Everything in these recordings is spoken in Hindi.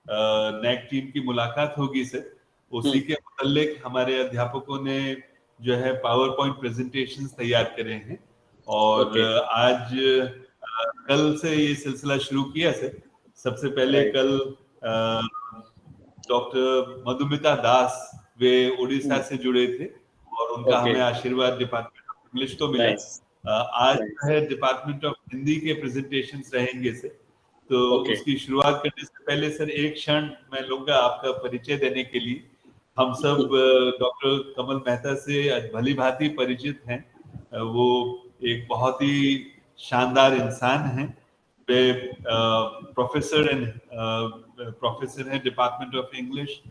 नैक टीम की मुलाकात होगी सर, उसी के मुतल्लिक हमारे अध्यापकों ने जो है पावर पॉइंट प्रेजेंटेशंस तैयार करे हैं और आज कल से ये सिलसिला शुरू किया सर। सबसे पहले कल डॉक्टर मधुमिता दास वे उड़ीसा से जुड़े थे और उनका हमें आशीर्वाद डिपार्टमेंट ऑफ इंग्लिश को मिला। आज जो है डिपार्टमेंट ऑफ हिंदी के प्रेजेंटेशंस रहेंगे सर, तो उसकी शुरुआत करने से पहले सर एक क्षण मैं लूंगा आपका परिचय देने के लिए। हम सब डॉक्टर कमल मेहता से भली भांति परिचित हैं। वो एक बहुत ही शानदार इंसान हैं। वे प्रोफेसर हैं department of English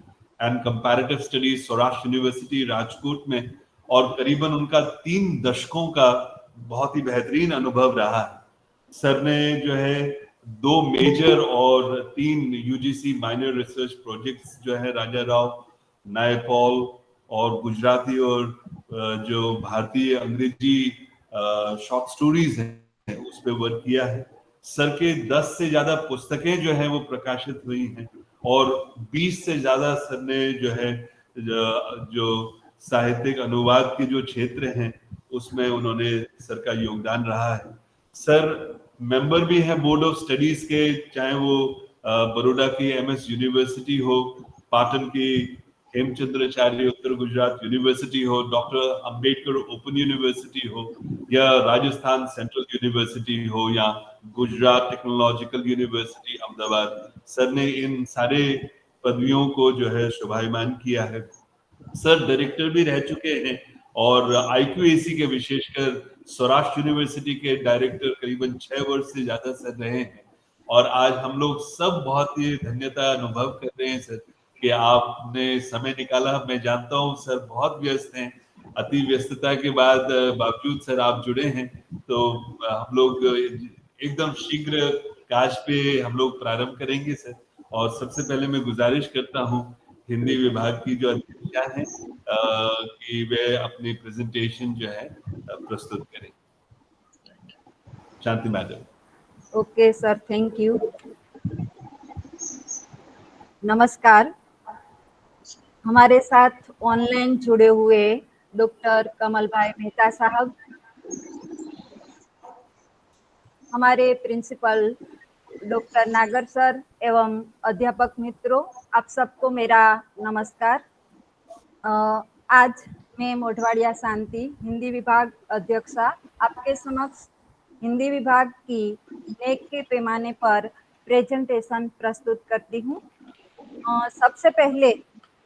and comparative studies Saurashtra university Rajkot में, और करीबन उनका 3 दशकों का बहुत ही बेहतरीन अनुभव रहा है। सर ने जो है 2 मेजर और 3 यूजीसी माइनर रिसर्च प्रोजेक्ट्स जो है राजा राव, नायपॉल और गुजराती और जो भारतीय अंग्रेजी शॉर्ट स्टोरीज हैं उस पर वर्क किया है। सर के 10 से ज्यादा पुस्तकें जो है वो प्रकाशित हुई हैं और 20 से ज्यादा सर ने जो है जो साहित्यिक अनुवाद के जो क्षेत्र हैं उसमें उन्होंने सर का योगदान रहा है। सर मेंबर भी हैं बोर्ड ऑफ स्टडीज के, चाहे वो बड़ौदा की एमएस यूनिवर्सिटी हो, पाटन की हेमचंद्राचार्य उत्तर गुजरात यूनिवर्सिटी हो, डॉक्टर अंबेडकर ओपन यूनिवर्सिटी हो, या राजस्थान सेंट्रल यूनिवर्सिटी हो, या Gujarat technological university Ahmedabad. Sir ने इन सारे पदवियों को जो है शोभायमान किया है। सर डायरेक्टर भी रह चुके हैं और आईक्यूएसी के विशेषकर सौराष्ट्र यूनिवर्सिटी के डायरेक्टर करीबन 6 वर्ष से ज्यादा सर रहे हैं। और आज हम लोग सब बहुत ही धन्यता अनुभव कर रहे हैं सर कि आपने समय निकाला। मैं जानता हूँ सर बहुत व्यस्त हैं, अति व्यस्तता के बाद बावजूद सर आप जुड़े हैं, तो हम लोग एकदम शीघ्र काज पे हम लोग प्रारंभ करेंगे सर। और सबसे पहले मैं गुजारिश करता हूँ हिंदी विभाग की जो अध्यक्षा हैं कि वे अपनी प्रेजेंटेशन जो है प्रस्तुत करें। Shanti madam. Okay sir, thank you. नमस्कार। हमारे साथ ऑनलाइन जुड़े हुए डॉक्टर कमल भाई मेहता साहब, हमारे प्रिंसिपल डॉक्टर नागर सर एवं अध्यापक मित्रों, आप सबको मेरा नमस्कार। आज मैं मोढवाड़िया शांति हिंदी विभाग अध्यक्षा आपके समक्ष हिंदी विभाग की नेक के पैमाने पर प्रेजेंटेशन प्रस्तुत करती हूँ। सबसे पहले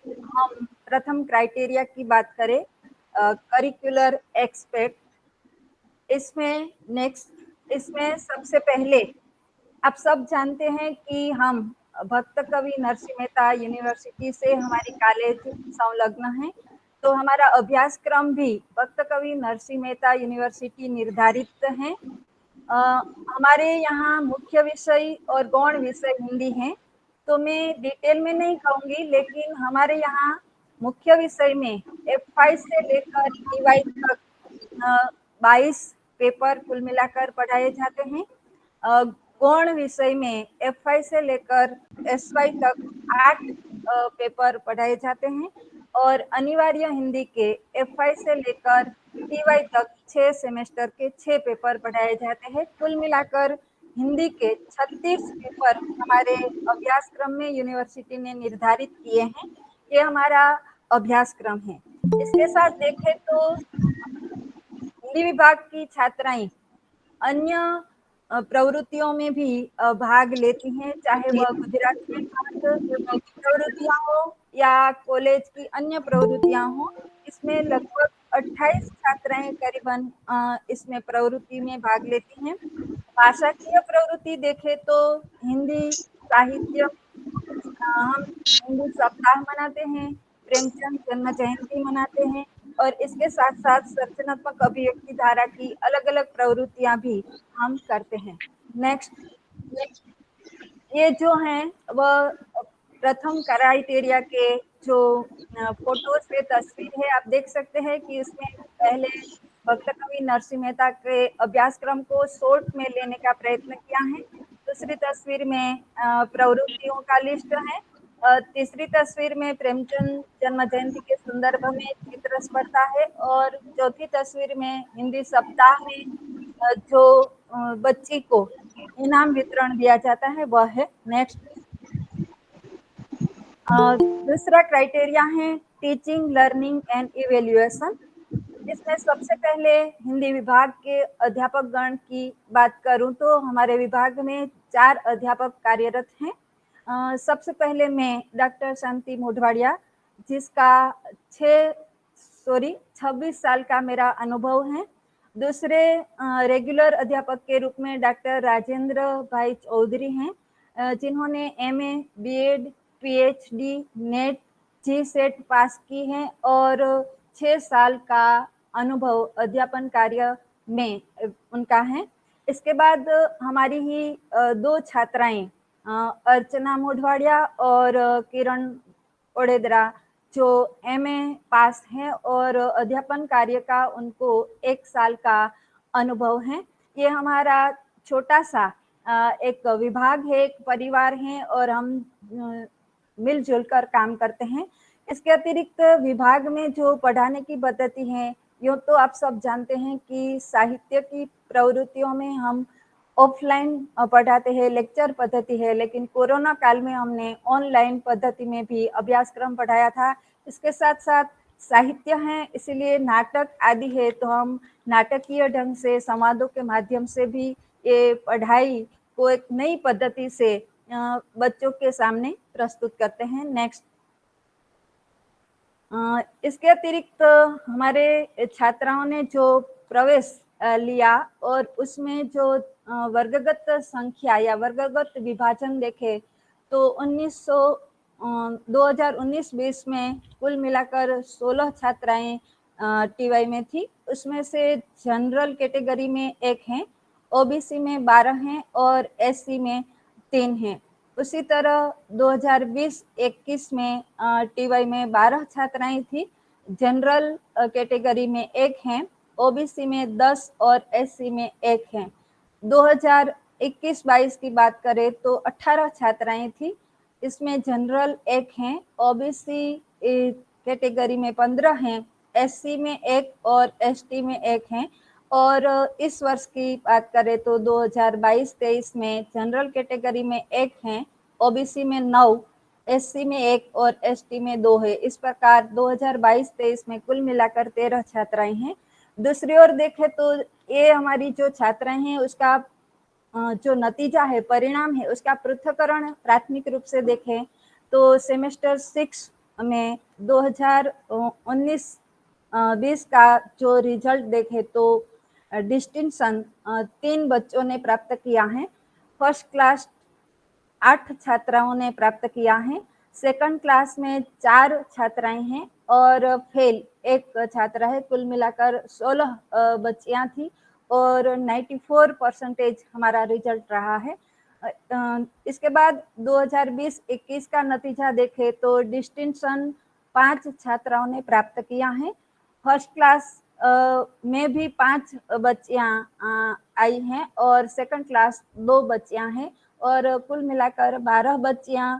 हम प्रथम क्राइटेरिया की बात करें, करिकुलर एक्सपेक्ट। इसमें सबसे पहले आप सब जानते हैं कि हम भक्त कवि नरसिंह मेहता यूनिवर्सिटी से हमारी कॉलेज संलग्न है, तो हमारा अभ्यासक्रम भी भक्त कवि नरसिंह मेहता यूनिवर्सिटी निर्धारित है। हमारे यहाँ मुख्य विषय और गौण विषय हिंदी हैं, तो मैं डिटेल में नहीं कहूँगी, लेकिन हमारे यहाँ मुख्य विषय में F5 से लेकर EY तक 22 पेपर कुल मिलाकर पढ़ाए जाते हैं। गौण विषय में F5 से लेकर SY तक 8 पेपर पढ़ाए जाते हैं और अनिवार्य हिंदी के F5 से लेकर TY तक 6 सेमेस्टर के 6 पेपर पढ़ाए जाते हैं। कुल मिलाकर हिंदी के 36 पेपर हमारे अभ्यासक्रम में यूनिवर्सिटी ने निर्धारित किए हैं। ये हमारा अभ्यासक्रम है। इसके साथ देखें तो हिंदी विभाग की छात्राएं अन्य प्रवृत्तियों में भी भाग लेती हैं, चाहे वह गुजराती प्रवृत्तियां हो या कॉलेज की अन्य प्रवृत्तियां हो। इसमें लगभग 28 छात्राएं करीबन इसमें प्रवृत्ति में भाग लेती हैं। भाषाकीय प्रवृत्ति देखें तो हिंदी साहित्य, हम हिंदी सप्ताह मनाते हैं, प्रेमचंद जन्म जयंती मनाते हैं, और इसके साथ साथ सर्जनात्मक अभिव्यक्ति धारा की अलग अलग प्रवृत्तियां भी हम करते हैं। नेक्स्ट, ये जो हैं वह प्रथम क्राइटेरिया के जो फोटोज पे तस्वीर है, आप देख सकते हैं कि इसमें पहले भक्त कवि नरसिंह मेहता के अभ्यासक्रम को शॉर्ट में लेने का प्रयत्न किया है। दूसरी तस्वीर में प्रवृत्तियों का लिस्ट है। तीसरी तस्वीर में प्रेमचंद जन्म जयंती के संदर्भ में चित्र स्पर्धा है और चौथी तस्वीर में हिंदी सप्ताह में जो बच्ची को इनाम वितरण दिया जाता है वह है। नेक्स्ट। दूसरा क्राइटेरिया है टीचिंग, लर्निंग एंड इवेल्युएशन। इसमें सबसे पहले हिंदी विभाग के अध्यापक गण की बात करूं तो हमारे विभाग में 4 अध्यापक कार्यरत हैं। सबसे पहले मैं डॉक्टर शांति मोढवाडिया, जिसका 26 साल का मेरा अनुभव है। दूसरे रेगुलर अध्यापक के रूप में डॉक्टर राजेंद्र भाई चौधरी हैं, जिन्होंने एमए, बीएड, पीएचडी, नेट, जी-सेट पास की है और 6 साल का अनुभव अध्यापन कार्य में उनका है। इसके बाद हमारी ही 2 छात्राएं अर्चना मोढवाडिया और किरण ओडेदरा, जो एमए पास हैं और अध्यापन कार्य का उनको 1 साल का अनुभव है। ये हमारा छोटा सा एक विभाग है, एक परिवार है और हम मिलजुल कर काम करते हैं। इसके अतिरिक्त विभाग में जो पढ़ाने की पद्धति है, यूँ तो आप सब जानते हैं कि साहित्य की प्रवृत्तियों में हम ऑफलाइन पढ़ाते हैं, लेक्चर पद्धति है, लेकिन कोरोना काल में हमने ऑनलाइन पद्धति में भी अभ्यासक्रम पढ़ाया था। इसके साथ-साथ साहित्य है, इसीलिए नाटक आदि है, तो हम नाटकीय ढंग से संवादों के माध्यम से भी ये पढ़ाई को एक नई पद्धति से बच्चों के सामने प्रस्तुत करते हैं। नेक्स्ट। इसके अतिरिक्त हमारे छात्राओं ने जो प्रवेश लिया और उसमें जो वर्गगत संख्या या वर्गगत विभाजन देखे तो 2019-20 में कुल मिलाकर 16 छात्राएं टीवाई में थी। उसमें से जनरल कैटेगरी में 1 हैं, ओबीसी में 12 हैं और एससी में 3 हैं। उसी तरह 2020-21 में टीवाई में 12 छात्राएं थी, जनरल कैटेगरी में 1 हैं, ओबीसी में 10 और एससी में 1 हैं। 2021-22 की बात करें तो 18 छात्राएं थी, इसमें जनरल 1 हैं, ओबीसी कैटेगरी में 15 हैं, एससी में 1 और एसटी में 1 हैं। और इस वर्ष की बात करें तो 2022-23 में जनरल कैटेगरी में 1 हैं, ओबीसी में 9, एससी में 1 और एसटी में 2 है। इस प्रकार 2022-23 में कुल मिलाकर 13 छात्राएं हैं। दूसरी ओर देखें तो ये हमारी जो छात्राएं हैं उसका जो नतीजा है, परिणाम है, उसका पृथक्करण प्राथमिक रूप से देखें तो सेमेस्टर 6 में 2019-20 का जो रिजल्ट देखें तो डिस्टिंक्शन 3 बच्चों ने प्राप्त किया है। फर्स्ट क्लास 8 छात्राओं ने प्राप्त किया है, सेकंड क्लास में 4 छात्राएं हैं और फेल 1 छात्रा है। कुल मिलाकर 16 बच्चियां थी और 94% हमारा रिजल्ट रहा है। इसके बाद 2020-21 का नतीजा देखें तो डिस्टिंक्शन 5 छात्राओं ने प्राप्त किया है। फर्स्ट क्लास में भी 5 बच्चियां आई हैं और सेकंड क्लास 2 बच्चियां हैं और कुल मिलाकर 12 बच्चियां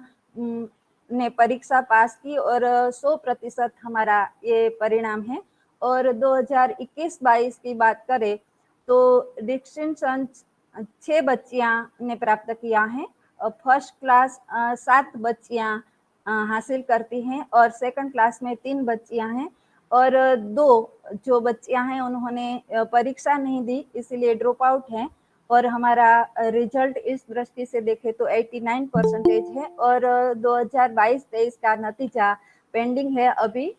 ने परीक्षा पास की और 100% हमारा ये परिणाम है। और 2021-22 की बात करें तो डिस्टिंक्शन 6 बच्चियां ने प्राप्त किया है और फर्स्ट क्लास 7 बच्चियां हासिल करती हैं और सेकंड क्लास में 3 बच्चियां हैं और 2 जो बच्चियां हैं उन्होंने परीक्षा नहीं दी, इसीलिए ड्रॉप आउट हैं। और हमारा रिजल्ट इस दृष्टि से देखें तो 89% है और 2022-23 का नतीजा पेंडिंग है। अभी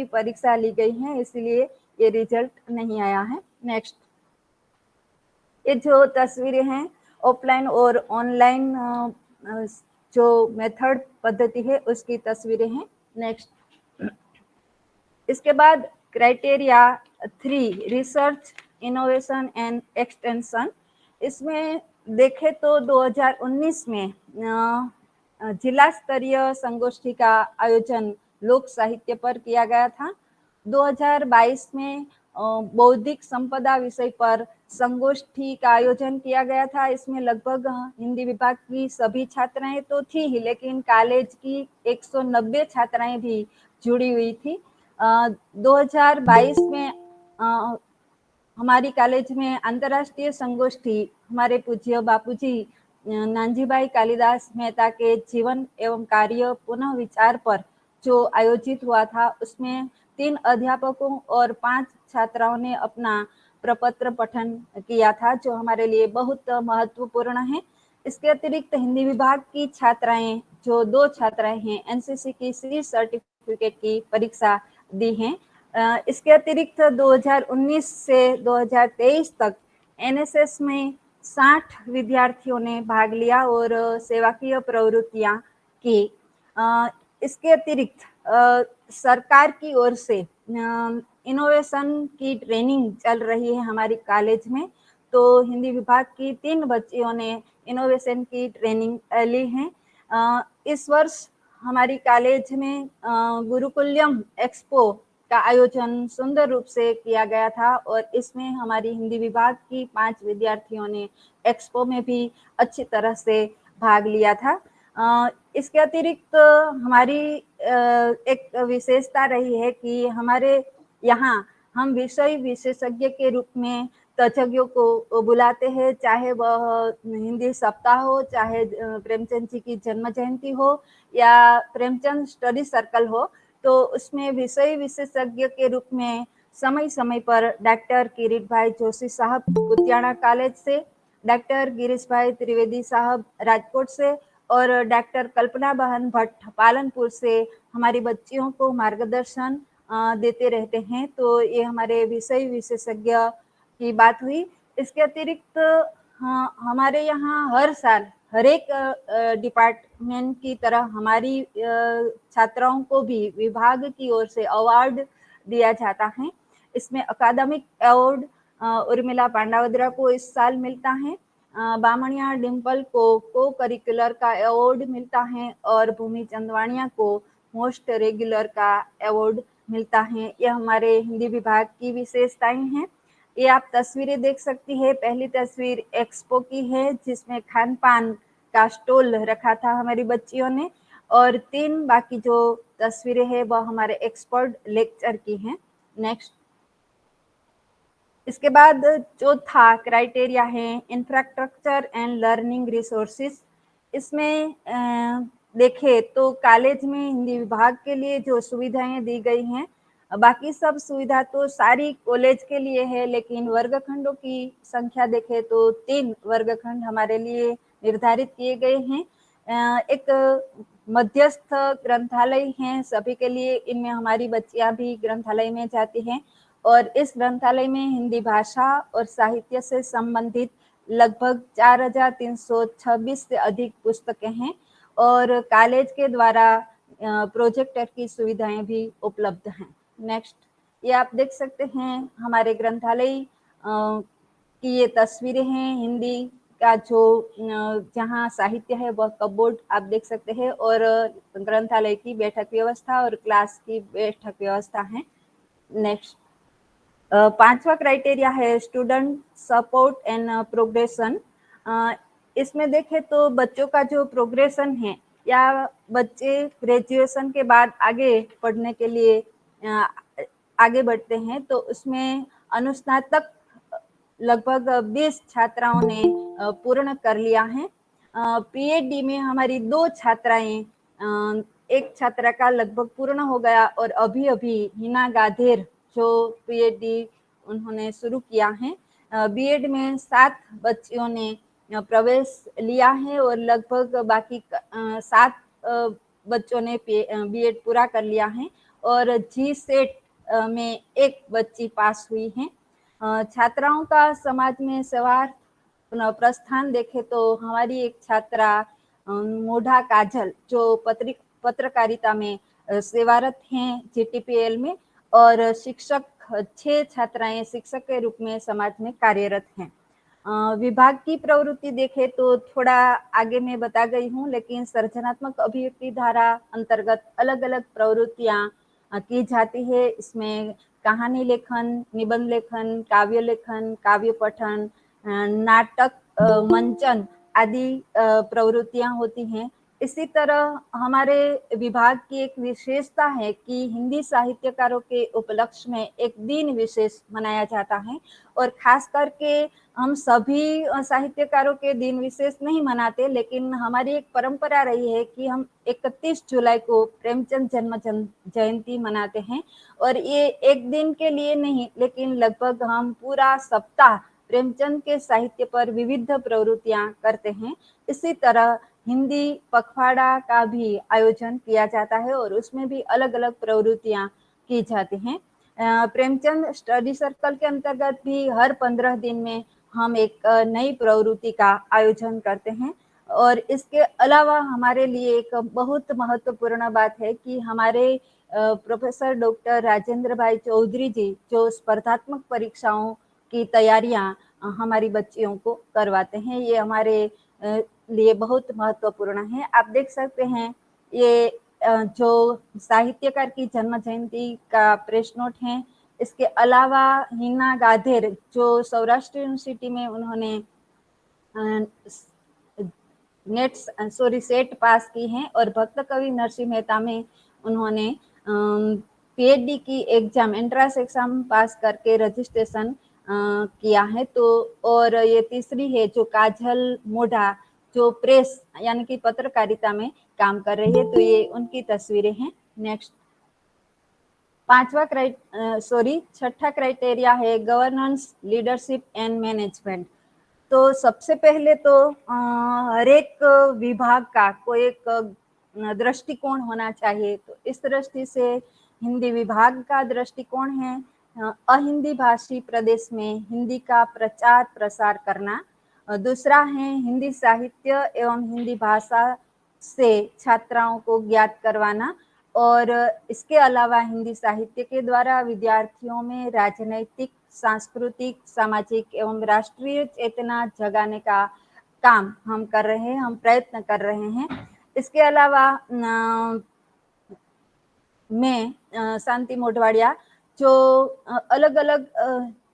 परीक्षा ली गई है, इसलिए ये रिजल्ट नहीं आया है। नेक्स्ट। ये जो तस्वीरें हैं ऑफलाइन और ऑनलाइन जो मेथड पद्धति है उसकी तस्वीरें हैं। नेक्स्ट। इसके बाद criteria 3 research, innovation and extension. इसमें देखें तो 2019 में जिला स्तरीय संगोष्ठी का आयोजन लोक साहित्य पर किया गया था। 2022 में बौद्धिक संपदा विषय पर संगोष्ठी का आयोजन किया गया था। इसमें लगभग हिंदी विभाग की सभी छात्राएं तो थी ही, लेकिन कॉलेज की 190 छात्राएं भी जुड़ी हुई थी। 2022 में हमारी कॉलेज में अंतर्राष्ट्रीय संगोष्ठी हमारे पूज्य बापूजी नानजीभाई कालिदास मेहता के जीवन एवं कार्य पुनः विचार पर जो आयोजित हुआ था, उसमें 3 अध्यापकों और 5 छात्राओं ने अपना प्रपत्र पठन किया था, जो हमारे लिए बहुत महत्वपूर्ण है। इसके अतिरिक्त हिंदी विभाग की छात्राएं, जो 2 छात्राएं हैं, एनसीसी की सी सर्टिफिकेट की परीक्षा दी हैं। इसके अतिरिक्त 2019 से 2023 तक एनएसएस में 60 विद्यार्थियों ने भाग लिया और सेवाकीय प्रवृत्तियां की। इसके अतिरिक्त सरकार की ओर से इनोवेशन की ट्रेनिंग चल रही है हमारी कॉलेज में, तो हिंदी विभाग की 3 बच्चियों ने इनोवेशन की ट्रेनिंग ली है। इस वर्ष हमारी कॉलेज में गुरुकुल्यम एक्सपो का आयोजन सुंदर रूप से किया गया था और इसमें हमारी हिंदी विभाग की 5 विद्यार्थियों ने एक्सपो में भी अच्छी तरह से भाग लिया था। इसके अतिरिक्त हमारी एक विशेषता रही है कि हमारे यहाँ हम विषय विशेषज्ञ के रूप में तज्ञों को बुलाते हैं, चाहे वह हिंदी सप्ताह हो, चाहे प्रेमचंद जी की जन्म जयंती हो या प्रेमचंद स्टडी सर्कल हो, तो उसमें विषय विशेषज्ञ के रूप में समय समय पर डॉक्टर किरीट भाई जोशी साहब कुतियाना कॉलेज से, डॉक्टर गिरीश भाई त्रिवेदी साहब राजकोट से और डॉक्टर कल्पना बहन भट्ट पालनपुर से हमारी बच्चियों को मार्गदर्शन देते रहते हैं। तो ये हमारे विषय विशेषज्ञ की बात हुई। इसके अतिरिक्त हमारे यहाँ हर साल हर एक डिपार्टमेंट की तरह हमारी छात्राओं को भी विभाग की ओर से अवार्ड दिया जाता है। इसमें अकादमिक अवार्ड उर्मिला पांडावद्रा को इस साल मिलता है, बामणिया डिम्पल को करिकुलर का अवार्ड मिलता है और भूमि चंदवाणिया को मोस्ट रेगुलर का अवार्ड मिलता है। यह हमारे हिंदी विभाग की विशेषताएं हैं। ये आप तस्वीरें देख सकती है। पहली तस्वीर एक्सपो की है, जिसमें खान पान का स्टॉल रखा था हमारी बच्चियों ने, और 3 बाकी जो तस्वीरें हैं वह हमारे एक्सपर्ट लेक्चर की हैं। नेक्स्ट। इसके बाद चौथा क्राइटेरिया है इंफ्रास्ट्रक्चर एंड लर्निंग रिसोर्सेज। इसमें देखें तो कॉलेज में हिंदी विभाग के लिए जो सुविधाएं दी गई हैं, बाकी सब सुविधा तो सारी कॉलेज के लिए है, लेकिन वर्गखंडों की संख्या देखें तो 3 वर्गखंड हमारे लिए निर्धारित किए गए हैं। एक मध्यस्थ ग्रंथालय हैं सभी के लिए, इनमें हमारी बच्चियां भी ग्रंथालय में जाती हैं और इस ग्रंथालय में हिंदी भाषा और साहित्य से संबंधित लगभग 4326 से अधिक पुस्तकें हैं और कॉलेज के द्वारा प्रोजेक्टर की सुविधाएं भी उपलब्ध हैं। नेक्स्ट। ये आप देख सकते हैं हमारे ग्रंथालय की ये तस्वीरें हैं। हिंदी का जो जहाँ साहित्य है वह कपबोर्ड आप देख सकते हैं और ग्रंथालय की बैठक व्यवस्था और क्लास की बैठक व्यवस्था है। नेक्स्ट। 5वां क्राइटेरिया है स्टूडेंट सपोर्ट एंड प्रोग्रेशन। इसमें देखें तो बच्चों का जो प्रोग्रेशन है या बच्चे ग्रेजुएशन के बाद आगे पढ़ने के लिए आगे बढ़ते हैं, तो उसमें अनुस्नातक लगभग 20 छात्राओं ने पूर्ण कर लिया है। पीएचडी में हमारी 2 छात्राएं, एक छात्रा का लगभग पूर्ण हो गया और अभी अभी हिना गाधेर जो पीएचडी उन्होंने शुरू किया है। बीएड में 7 बच्चियों ने प्रवेश लिया है और लगभग बाकी 7 बच्चों ने बीएड पूरा कर लिया है और जी सेट में 1 बच्ची पास हुई है। छात्राओं का समाज में सेवा प्रस्थान देखे तो हमारी एक छात्रा मोढ़ा काजल जो पत्रकारिता में सेवारत हैं जीटीपीएल में, और शिक्षक 6 छात्राएं शिक्षक के रूप में समाज में कार्यरत हैं। विभाग की प्रवृत्ति देखे तो थोड़ा आगे मैं बता गई हूँ, लेकिन सृजनात्मक अभिव्यक्ति धारा अंतर्गत अलग अलग प्रवृत्तियां की जाती है। इसमें कहानी लेखन, निबंध लेखन, काव्य लेखन, काव्य पठन, नाटक, मंचन आदि प्रवृत्तियां होती हैं। इसी तरह हमारे विभाग की एक विशेषता है कि हिंदी साहित्यकारों के उपलक्ष्य में एक दिन विशेष मनाया जाता है और खास करके हम सभी साहित्यकारों के दिन विशेष नहीं मनाते, लेकिन हमारी एक परंपरा रही है कि हम 31 जुलाई को प्रेमचंद जन्म जयंती मनाते हैं और ये एक दिन के लिए नहीं, लेकिन लगभग हम पूरा सप्ताह प्रेमचंद के साहित्य पर विविध प्रवृत्तियां करते हैं। इसी तरह हिंदी पखवाड़ा का भी आयोजन किया जाता है और उसमें भी अलग अलग प्रवृत्तियां की जाती हैं। प्रेमचंद स्टडी सर्कल के अंतर्गत भी हर 15 दिन में हम एक नई प्रवृत्ति का आयोजन करते हैं और इसके अलावा हमारे लिए एक बहुत महत्वपूर्ण बात है कि हमारे प्रोफेसर डॉक्टर राजेंद्र भाई चौधरी जी जो स्पर्धात्मक परीक्षाओं की तैयारियां हमारी बच्चियों को करवाते हैं, ये हमारे लिए बहुत महत्वपूर्ण है। आप देख सकते हैं ये जो साहित्यकार की जन्म जयंती का प्रेस नोट है। इसके अलावा हिना गाधेर जो सौराष्ट्र यूनिवर्सिटी में उन्होंने सेट पास की हैं और भक्त कवि नरसिंह मेहता में उन्होंने पीएचडी की एग्जाम एंट्रेंस एग्जाम पास करके रजिस्ट्रेशन किया है। तो और ये तीसरी है जो काजल मोढ़ा जो प्रेस यानी कि पत्रकारिता में काम कर रही है, तो ये उनकी तस्वीरें हैं। नेक्स्ट छठा क्राइटेरिया है गवर्नेंस, लीडरशिप एंड मैनेजमेंट। तो सबसे पहले तो हर एक विभाग का कोई एक दृष्टिकोण होना चाहिए। तो इस दृष्टि से हिंदी विभाग का दृष्टिकोण है अहिंदी भाषी प्रदेश में हिंदी का प्रचार प्रसार करना। दूसरा है हिंदी साहित्य एवं हिंदी भाषा से छात्राओं को ज्ञात करवाना और इसके अलावा हिंदी साहित्य के द्वारा विद्यार्थियों में राजनैतिक, सांस्कृतिक, सामाजिक एवं राष्ट्रीय चेतना जगाने का काम हम कर रहे हैं, हम प्रयत्न कर रहे हैं। इसके अलावा मैं शांति मोढवाडिया जो अलग अलग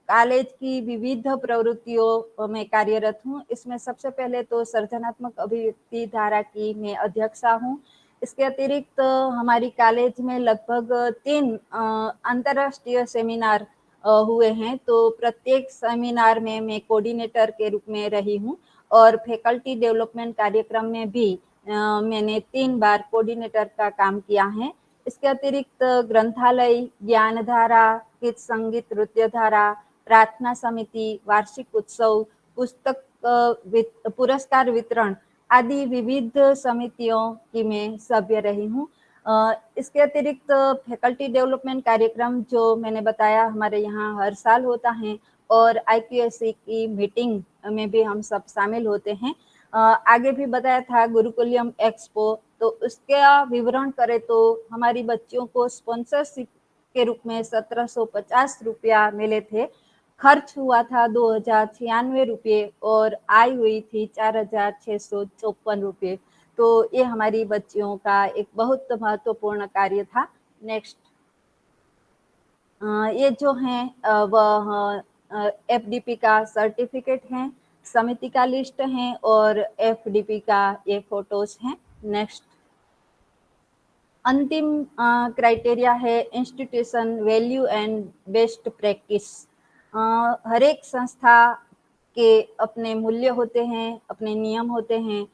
कॉलेज की विविध प्रवृत्तियों में कार्यरत हूँ। इसमें सबसे पहले तो सृजनात्मक अभिव्यक्ति धारा की मैं अध्यक्षा हूँ। इसके अतिरिक्त हमारी कॉलेज में लगभग 3 अंतर्राष्ट्रीय सेमिनार हुए हैं, तो प्रत्येक सेमिनार में मैं कोऑर्डिनेटर के रूप में रही हूँ और फैकल्टी डेवलपमेंट कार्यक्रम में भी मैंने 3 बार कोऑर्डिनेटर का काम किया है। इसके अतिरिक्त ग्रंथालय, ज्ञानधारा, गीत संगीत नृत्य धारा, प्रार्थना समिति, वार्षिक उत्सव, पुस्तक पुरस्कार वितरण आदि विविध समितियों की मैं सभ्य रही हूँ। इसके अतिरिक्त फैकल्टी डेवलपमेंट कार्यक्रम जो मैंने बताया हमारे यहाँ हर साल होता है और IQAC की मीटिंग में भी हम सब शामिल होते हैं। आगे भी बताया था गुरुकुलम एक्सपो, तो उसका विवरण करें तो हमारी बच्चियों को स्पॉन्सरशिप के रूप में 1750 रुपया मिले थे। खर्च हुआ था 2096 रुपये और आय हुई थी 4654 रुपये। तो ये हमारी बच्चियों का एक बहुत महत्वपूर्ण कार्य था। नेक्स्ट ये जो है वह FDP का सर्टिफिकेट है, समिति का लिस्ट है और FDP का ये फोटोज हैं। नेक्स्ट अंतिम क्राइटेरिया है institution value and best practice. हर एक संस्था के अपने मूल्य होते हैं, अपने नियम होते हैं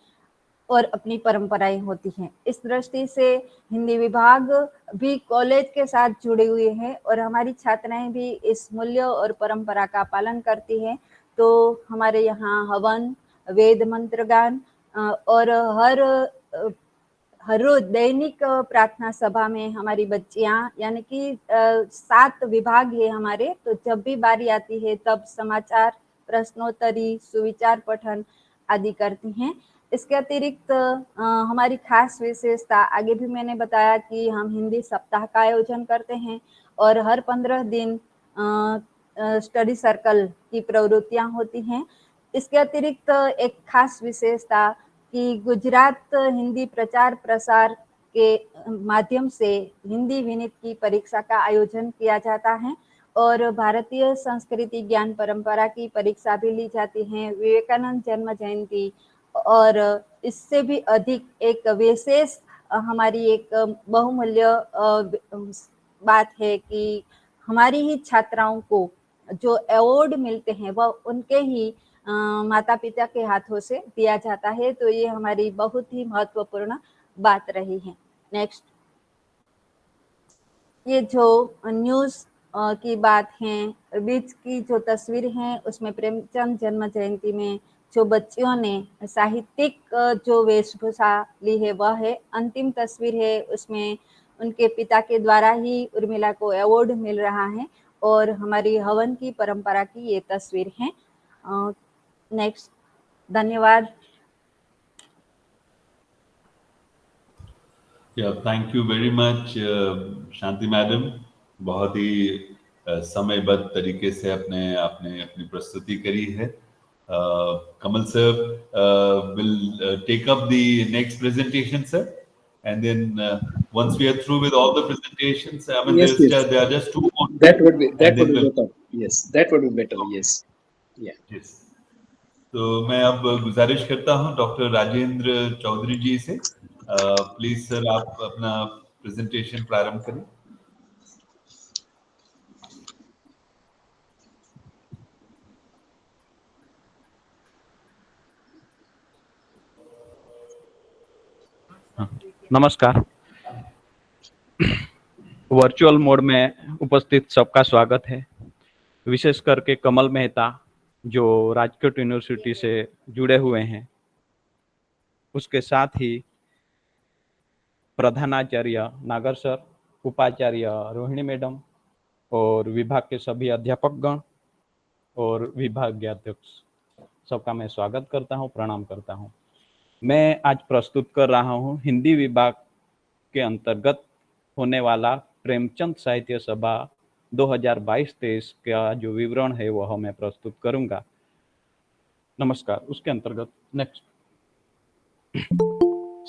और अपनी परंपराएं होती हैं। इस दृष्टि से हिंदी विभाग भी कॉलेज के साथ जुड़े हुए हैं और हमारी छात्राएं भी इस मूल्य और परंपरा का पालन करती हैं। तो हमारे यहाँ हवन, वेद मंत्र गान और हर रोज दैनिक प्रार्थना सभा में हमारी बच्चियां यानी कि 7 विभाग है हमारे, तो जब भी बारी आती है तब समाचार, प्रश्नोत्तरी, सुविचार पठन आदि करती हैं। इसके अतिरिक्त हमारी खास विशेषता आगे भी मैंने बताया कि हम हिंदी सप्ताह का आयोजन करते हैं और हर 15 दिन स्टडी सर्कल की प्रवृत्तियां होती हैं। इसके अतिरिक्त एक खास विशेषता कि गुजरात हिंदी प्रचार प्रसार के माध्यम से हिंदी विनीत की परीक्षा का आयोजन किया जाता है। और भारतीय संस्कृति ज्ञान परंपरा की परीक्षा भी ली जाती है। विवेकानंद जन्म जयंती और इससे भी अधिक एक विशेष हमारी एक बहुमूल्य बात है कि हमारी ही छात्राओं को जो अवार्ड मिलते हैं वह उनके ही माता पिता के हाथों से दिया जाता है। तो ये हमारी बहुत ही महत्वपूर्ण बात रही है। नेक्स्ट, ये जो न्यूज़ की बात है, बीच की जो तस्वीर है उसमें प्रेमचंद जन्म जयंती में जो बच्चियों ने साहित्यिक जो वेशभूषा ली है वह है। अंतिम तस्वीर है, उसमें उनके पिता के द्वारा ही उर्मिला को अवार्ड मिल रहा है और हमारी हवन की परंपरा की ये तस्वीर है। नेक्स्ट, धन्यवाद। Thank you very much Shanti madam, बहुत ही समयबद्ध तरीके से अपने अपने अपनी प्रस्तुति करी है। कमल sir will take up the next presentation, sir, and then once we are through with all the presentations, I mean, Yes, yes. there are just two more. That would be And then we'll- better. Yes, that would be better. Yes. Yeah. Yes. तो मैं अब गुजारिश करता हूं डॉक्टर राजेंद्र चौधरी जी से, प्लीज सर आप अपना प्रेजेंटेशन प्रारंभ करें। नमस्कार। वर्चुअल मोड में उपस्थित सबका स्वागत है, विशेष करके कमल मेहता जो राजकोट यूनिवर्सिटी से जुड़े हुए हैं, उसके साथ ही प्रधानाचार्य नागर सर, उपाचार्य रोहिणी मैडम और विभाग के सभी अध्यापकगण और विभागाध्यक्ष, सबका मैं स्वागत करता हूं, प्रणाम करता हूं। मैं आज प्रस्तुत कर रहा हूं हिंदी विभाग के अंतर्गत होने वाला प्रेमचंद साहित्य सभा 2022-23 का जो विवरण है वह मैं प्रस्तुत करूंगा। नमस्कार। उसके अंतर्गत नेक्स्ट,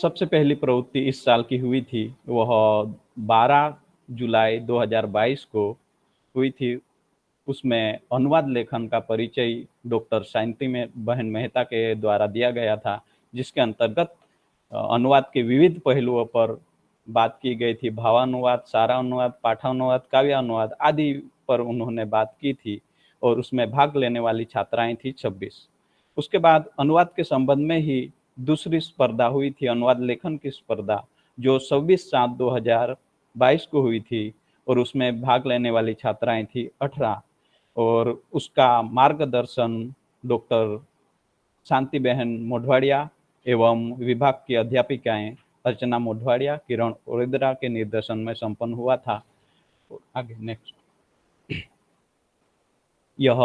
सबसे पहली प्रवृत्ति इस साल की हुई थी, वह 12 जुलाई 2022 को हुई थी। उसमें अनुवाद लेखन का परिचय डॉक्टर शांति बहन मेहता के द्वारा दिया गया था, जिसके अंतर्गत अनुवाद के विविध पहलुओं पर बात की गई थी। भावानुवाद, सारानुवाद, पाठानुवाद, काव्यानुवाद आदि पर उन्होंने बात की थी और उसमें भाग लेने वाली छात्राएं थी 26। उसके बाद अनुवाद के संबंध में ही दूसरी स्पर्धा हुई थी, अनुवाद लेखन की स्पर्धा, जो 26/7/2022 को हुई थी और उसमें भाग लेने वाली छात्राएं थी 18 और उसका मार्गदर्शन डॉक्टर शांति बहन मोढवाड़िया एवं विभाग की अध्यापिकाएं अर्चना मोढवाड़िया, किरण ओरेद्रा के निर्देशन में संपन्न हुआ था। आगे नेक्स्ट, यह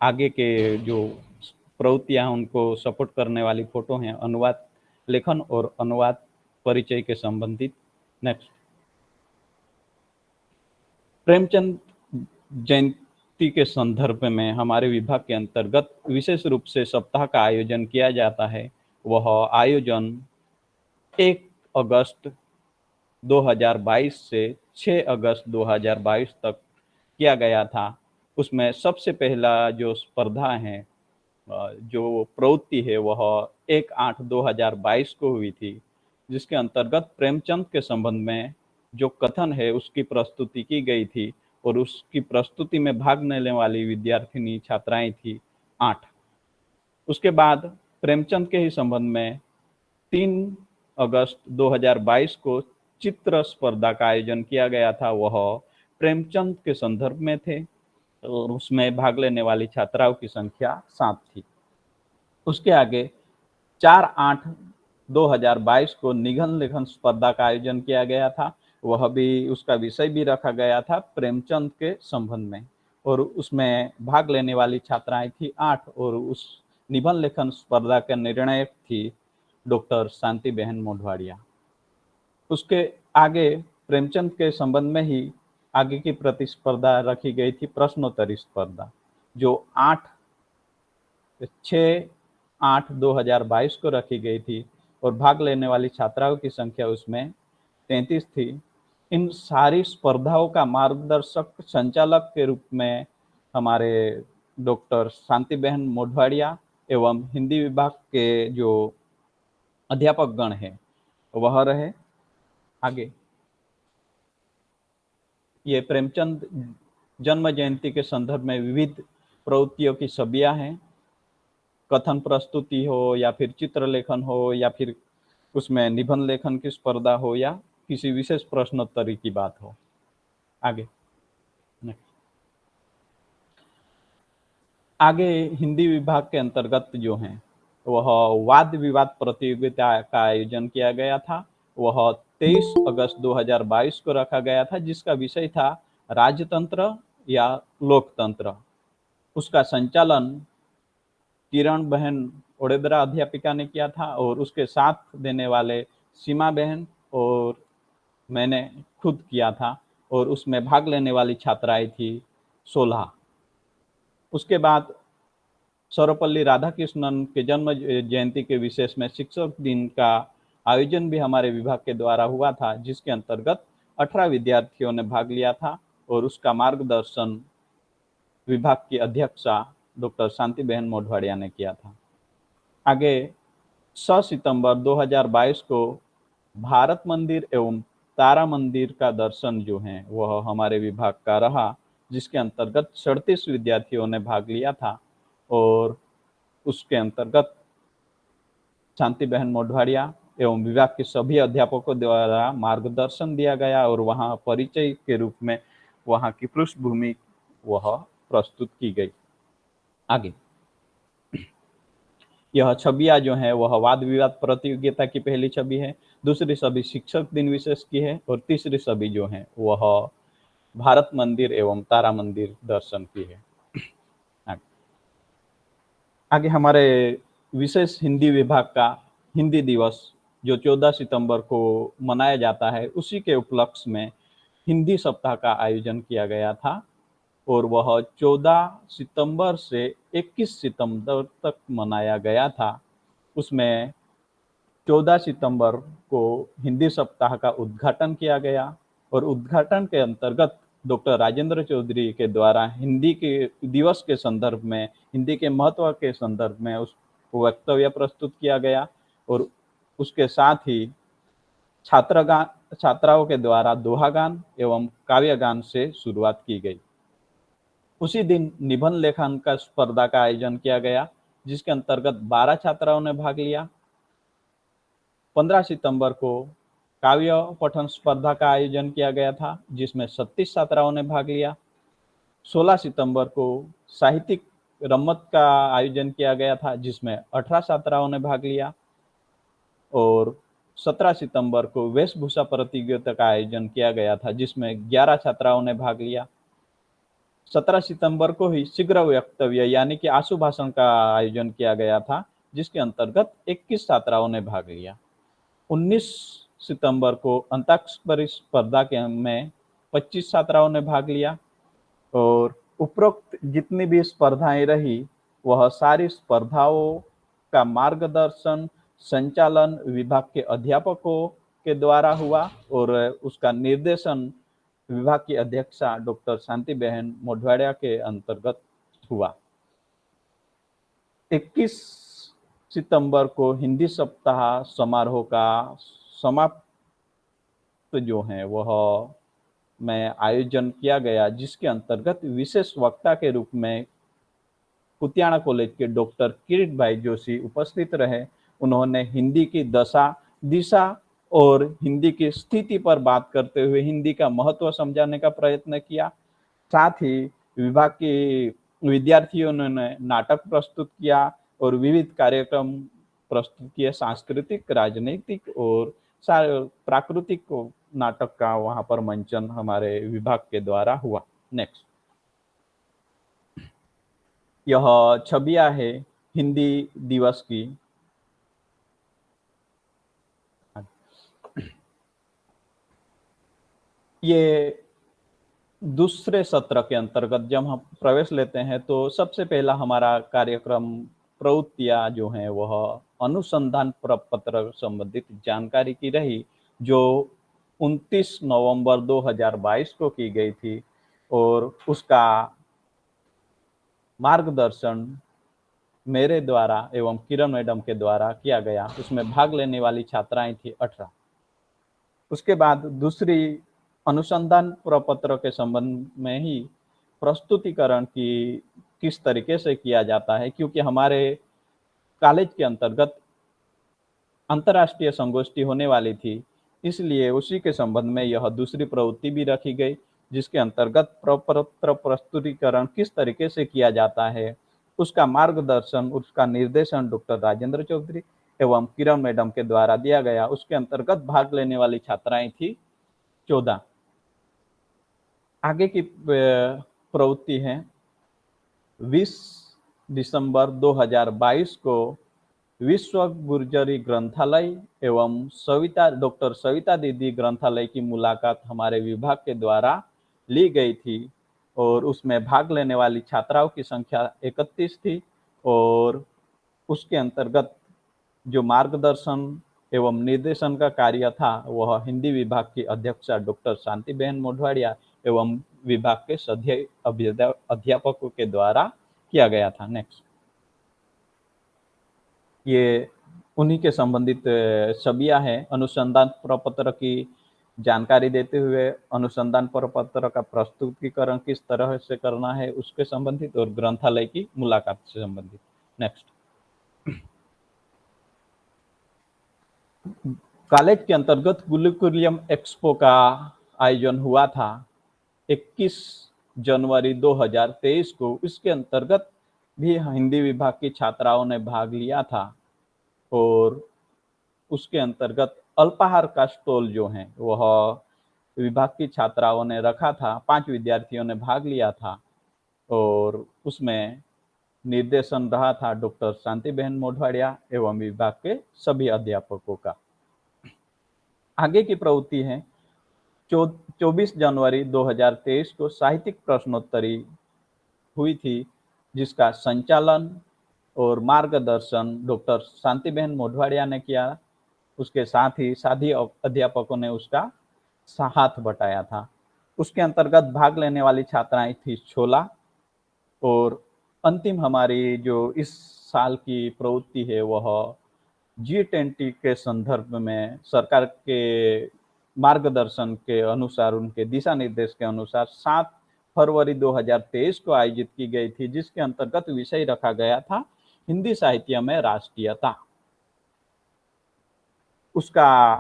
आगे के जो प्रवृत्तियां उनको सपोर्ट करने वाली फोटो हैं, अनुवाद लेखन और अनुवाद परिचय के संबंधित। नेक्स्ट, प्रेमचंद जयंती के संदर्भ में हमारे विभाग के अंतर्गत विशेष रूप से सप्ताह का आयोजन किया जाता है। वह आयोजन 1 अगस्त 2022 से 6 अगस्त 2022 तक किया गया था। उसमें सबसे पहला जो स्पर्धा है, जो प्रवृत्ति है, वह 1/8/2022 को हुई थी, जिसके अंतर्गत प्रेमचंद के संबंध में जो कथन है उसकी प्रस्तुति की गई थी और उसकी प्रस्तुति में भाग लेने वाली विद्यार्थिनी छात्राएं थी 8। उसके बाद प्रेमचंद के ही संबंध में 3 अगस्त 2022 को चित्र स्पर्धा का आयोजन किया गया था। वह प्रेमचंद के संदर्भ में थे और उसमें भाग लेने वाली छात्राओं की संख्या 7 थी। उसके आगे 4/8/2022 को निबंध लेखन स्पर्धा का आयोजन किया गया था। वह भी, उसका विषय भी रखा गया था प्रेमचंद के संबंध में और उसमें भाग लेने वाली छात्राएं थी 8 और उस निबंध लेखन स्पर्धा के निर्णायक थी डॉक्टर शांति बहन मोढवाड़िया। उसके आगे प्रेमचंद के संबंध में ही आगे की प्रतिस्पर्धा रखी गई थी, प्रश्नोत्तरी स्पर्धा, जो 6/8/2022 को रखी गई थी और भाग लेने वाली छात्राओं की संख्या उसमें 33 थी। इन सारी स्पर्धाओं का मार्गदर्शक संचालक के रूप में हमारे डॉक्टर शांति बहन मोढवाडिया एवं हिंदी विभाग के जो अध्यापक गण हैं वह रहे। आगे ये प्रेमचंद जन्म जयंती के संदर्भ में विविध प्रवृत्तियों की छवियां हैं, कथन प्रस्तुति हो या फिर चित्र लेखन हो या फिर उसमें निबंध लेखन की स्पर्धा हो या किसी विशेष प्रश्नोत्तरी की बात हो। आगे आगे हिंदी विभाग के अंतर्गत जो हैं वह वाद विवाद प्रतियोगिता का आयोजन किया गया था। वह 23 अगस्त 2022 को रखा गया था, जिसका विषय था राजतंत्र या लोकतंत्र। उसका संचालन किरण बहन ओडेदरा अध्यापिका ने किया था और उसके साथ देने वाले सीमा बहन और मैंने खुद किया था और उसमें भाग लेने वाली छात्राएं थी 16। उसके बाद सर्वपल्ली राधाकृष्णन के जन्म जयंती के विशेष में शिक्षक दिन का आयोजन भी हमारे विभाग के द्वारा हुआ था, जिसके अंतर्गत 18 विद्यार्थियों ने भाग लिया था और उसका मार्गदर्शन विभाग की अध्यक्षा डॉक्टर शांति बहन मोढवाडिया ने किया था। आगे 6 सितंबर 2022 को भारत मंदिर एवं तारा मंदिर का दर्शन जो है वह हमारे विभाग का रहा, जिसके अंतर्गत 37 विद्यार्थियों ने भाग लिया था और उसके अंतर्गत शांति बहन मोढवाडिया एवं विभाग के सभी अध्यापकों द्वारा मार्गदर्शन दिया गया और वहां परिचय के रूप में वहां की पृष्ठभूमि वह प्रस्तुत की गई। आगे यह छवियां जो है वह वाद विवाद प्रतियोगिता की पहली छवि है, दूसरी छवि शिक्षक दिन विशेष की है और तीसरी छवि जो है वह भारत मंदिर एवं तारा मंदिर दर्शन की है। आगे हमारे विशेष हिंदी विभाग का हिंदी दिवस जो 14 सितंबर को मनाया जाता है, उसी के उपलक्ष्य में हिंदी सप्ताह का आयोजन किया गया था और वह 14 सितंबर से 21 सितंबर तक मनाया गया था। उसमें 14 सितंबर को हिंदी सप्ताह का उद्घाटन किया गया और उद्घाटन के अंतर्गत डॉक्टर राजेंद्र चौधरी के द्वारा हिंदी के दिवस के संदर्भ में, हिंदी के महत्व के संदर्भ में उस वक्तव्य प्रस्तुत किया गया और उसके साथ ही छात्राओं के द्वारा दोहा गान एवं काव्य गान से शुरुआत की गई। उसी दिन निबंध लेखन का स्पर्धा का आयोजन किया गया, जिसके अंतर्गत 12 छात्राओं ने भाग लिया। 15 सितंबर को काव्य पठन स्पर्धा का आयोजन किया गया था, जिसमें 36 छात्राओं ने भाग लिया। 16 सितंबर को साहित्यिक रम्मत का आयोजन किया गया था, जिसमें 18 छात्राओं ने भाग लिया और 17 सितंबर को वेशभूषा प्रतियोगिता का आयोजन किया गया था, जिसमें 11 छात्राओं ने भाग लिया। 17 सितंबर को ही शीघ्र वक्तव्य यानी कि आशु भाषण का आयोजन किया गया था, जिसके अंतर्गत 21 छात्राओं ने भाग लिया। 19 सितंबर को अंताक्षरी स्पर्धा के में 25 छात्राओं ने भाग लिया और उपरोक्त जितनी भी स्पर्धाएं रही वह सारी स्पर्धाओं का मार्गदर्शन संचालन विभाग के अध्यापकों के द्वारा हुआ और उसका निर्देशन विभाग की अध्यक्षा डॉक्टर शांति बहन मोढवाडिया के अंतर्गत हुआ। 21 सितंबर को हिंदी सप्ताह समारोह का समाप्त जो है वह में आयोजन किया गया, जिसके अंतर्गत विशेष वक्ता के रूप में कुतियाना कॉलेज के डॉक्टर किरीट भाई जोशी उपस्थित रहे। उन्होंने हिंदी की दशा दिशा और हिंदी की स्थिति पर बात करते हुए हिंदी का महत्व समझाने का प्रयत्न किया। साथ ही विभाग के विद्यार्थियों ने नाटक प्रस्तुत किया और विविध कार्यक्रम प्रस्तुत किए, सांस्कृतिक, राजनीतिक और प्राकृतिक नाटक का वहां पर मंचन हमारे विभाग के द्वारा हुआ। नेक्स्ट, यह छवियां है हिंदी दिवस की। ये दूसरे सत्र के अंतर्गत जब हम प्रवेश लेते हैं तो सबसे पहला हमारा कार्यक्रम प्रवृत्तियां जो हैं वह अनुसंधान प्रपत्र संबंधित जानकारी की रही, जो 29 नवंबर 2022 को की गई थी और उसका मार्गदर्शन मेरे द्वारा एवं किरण मैडम के द्वारा किया गया। उसमें भाग लेने वाली छात्राएं थी 18। उसके बाद दूसरी अनुसंधान प्रपत्र के संबंध में ही प्रस्तुतिकरण की किस तरीके से किया जाता है, क्योंकि हमारे कॉलेज के अंतर्गत अंतर्राष्ट्रीय संगोष्ठी होने वाली थी, इसलिए उसी के संबंध में यह दूसरी प्रवृत्ति भी रखी गई, जिसके अंतर्गत प्रपत्र प्रस्तुतिकरण किस तरीके से किया जाता है उसका मार्गदर्शन, उसका निर्देशन डॉक्टर राजेंद्र चौधरी एवं किरण मैडम के द्वारा दिया गया। उसके अंतर्गत भाग लेने वाली छात्राएं थी 14। आगे की प्रवृत्ति है 20 दिसंबर 2022 को विश्व गुर्जरी ग्रंथालय एवं डॉक्टर सविता दीदी ग्रंथालय की मुलाकात हमारे विभाग के द्वारा ली गई थी और उसमें भाग लेने वाली छात्राओं की संख्या 31 थी और उसके अंतर्गत जो मार्गदर्शन एवं निर्देशन का कार्य था वह हिंदी विभाग की अध्यक्षा डॉक्टर शांति बहन मोढवाडिया एवं विभाग के सभी अध्यापकों के द्वारा किया गया था। नेक्स्ट, ये उन्हीं के संबंधित छवियां हैं। अनुसंधान प्रपत्र की जानकारी देते हुए अनुसंधान प्रपत्र का प्रस्तुतिकरण किस तरह से करना है उसके संबंधित और ग्रंथालय की मुलाकात से संबंधित। नेक्स्ट, कॉलेज के अंतर्गत गुरुकुलम एक्सपो का आयोजन हुआ था 21 जनवरी 2023 को। इसके अंतर्गत भी हिंदी विभाग की छात्राओं ने भाग लिया था और उसके अंतर्गत अल्पाहार का स्टॉल जो है वह विभाग की छात्राओं ने रखा था। 5 विद्यार्थियों ने भाग लिया था और उसमें निर्देशन रहा था डॉक्टर शांति बहन मोढवाडिया एवं विभाग के सभी अध्यापकों का। आगे की प्रवृत्ति है 24 जनवरी 2023 को साहित्यिक प्रश्नोत्तरी हुई थी, जिसका संचालन और मार्गदर्शन डॉक्टर शांति बहन मोढवाडिया ने किया। उसके साथ ही साथी अध्यापकों ने उसका हाथ बटाया था। उसके अंतर्गत भाग लेने वाली छात्राएं थी 16 और अंतिम हमारी जो इस साल की प्रवृत्ति है वह G20 के संदर्भ में सरकार के मार्गदर्शन के अनुसार, उनके दिशा निर्देश के अनुसार 7 फरवरी 2023 को आयोजित की गई थी, जिसके अंतर्गत विषय रखा गया था हिंदी साहित्य में राष्ट्रीयता। उसका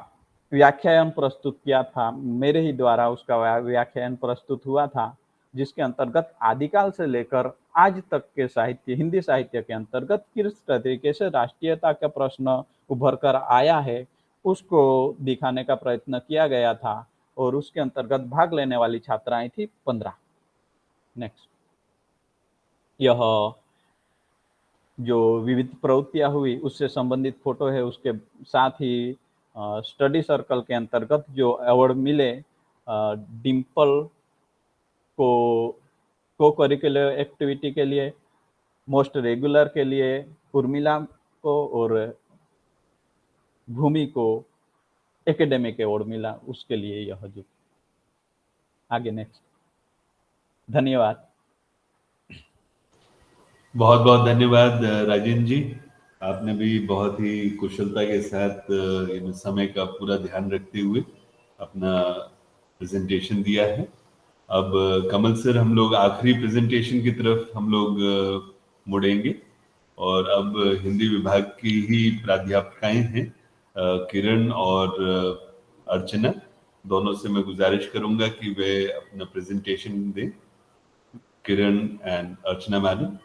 व्याख्यान प्रस्तुत किया था, मेरे ही द्वारा उसका व्याख्यान प्रस्तुत हुआ था, जिसके अंतर्गत आदिकाल से लेकर आज तक के साहित्य, हिंदी साहित्य के अंतर्गत किस तरीके से राष्ट्रीयता का प्रश्न उभर कर आया है उसको दिखाने का प्रयत्न किया गया था और उसके अंतर्गत भाग लेने वाली छात्राएं थी 15। नेक्स्ट, यह जो विविध प्रवृत्तियां हुई उससे संबंधित फोटो है। उसके साथ ही स्टडी सर्कल के अंतर्गत जो अवार्ड मिले डिम्पल को करिकुलर एक्टिविटी के लिए, मोस्ट रेगुलर के लिए उर्मिला को और भूमि को एकेडमिक अवार्ड मिला, उसके लिए यह जो आगे। नेक्स्ट, धन्यवाद। बहुत बहुत धन्यवाद राजेंद्र जी, आपने भी बहुत ही कुशलता के साथ समय का पूरा ध्यान रखते हुए अपना प्रेजेंटेशन दिया है। अब कमल सर, हम लोग आखिरी प्रेजेंटेशन की तरफ हम लोग मुड़ेंगे और अब हिंदी विभाग की ही प्राध्यापकाएं हैं किरण और अर्चना, दोनों से मैं गुजारिश करूंगा कि वे अपना प्रेजेंटेशन दें। किरण एंड अर्चना मैडम।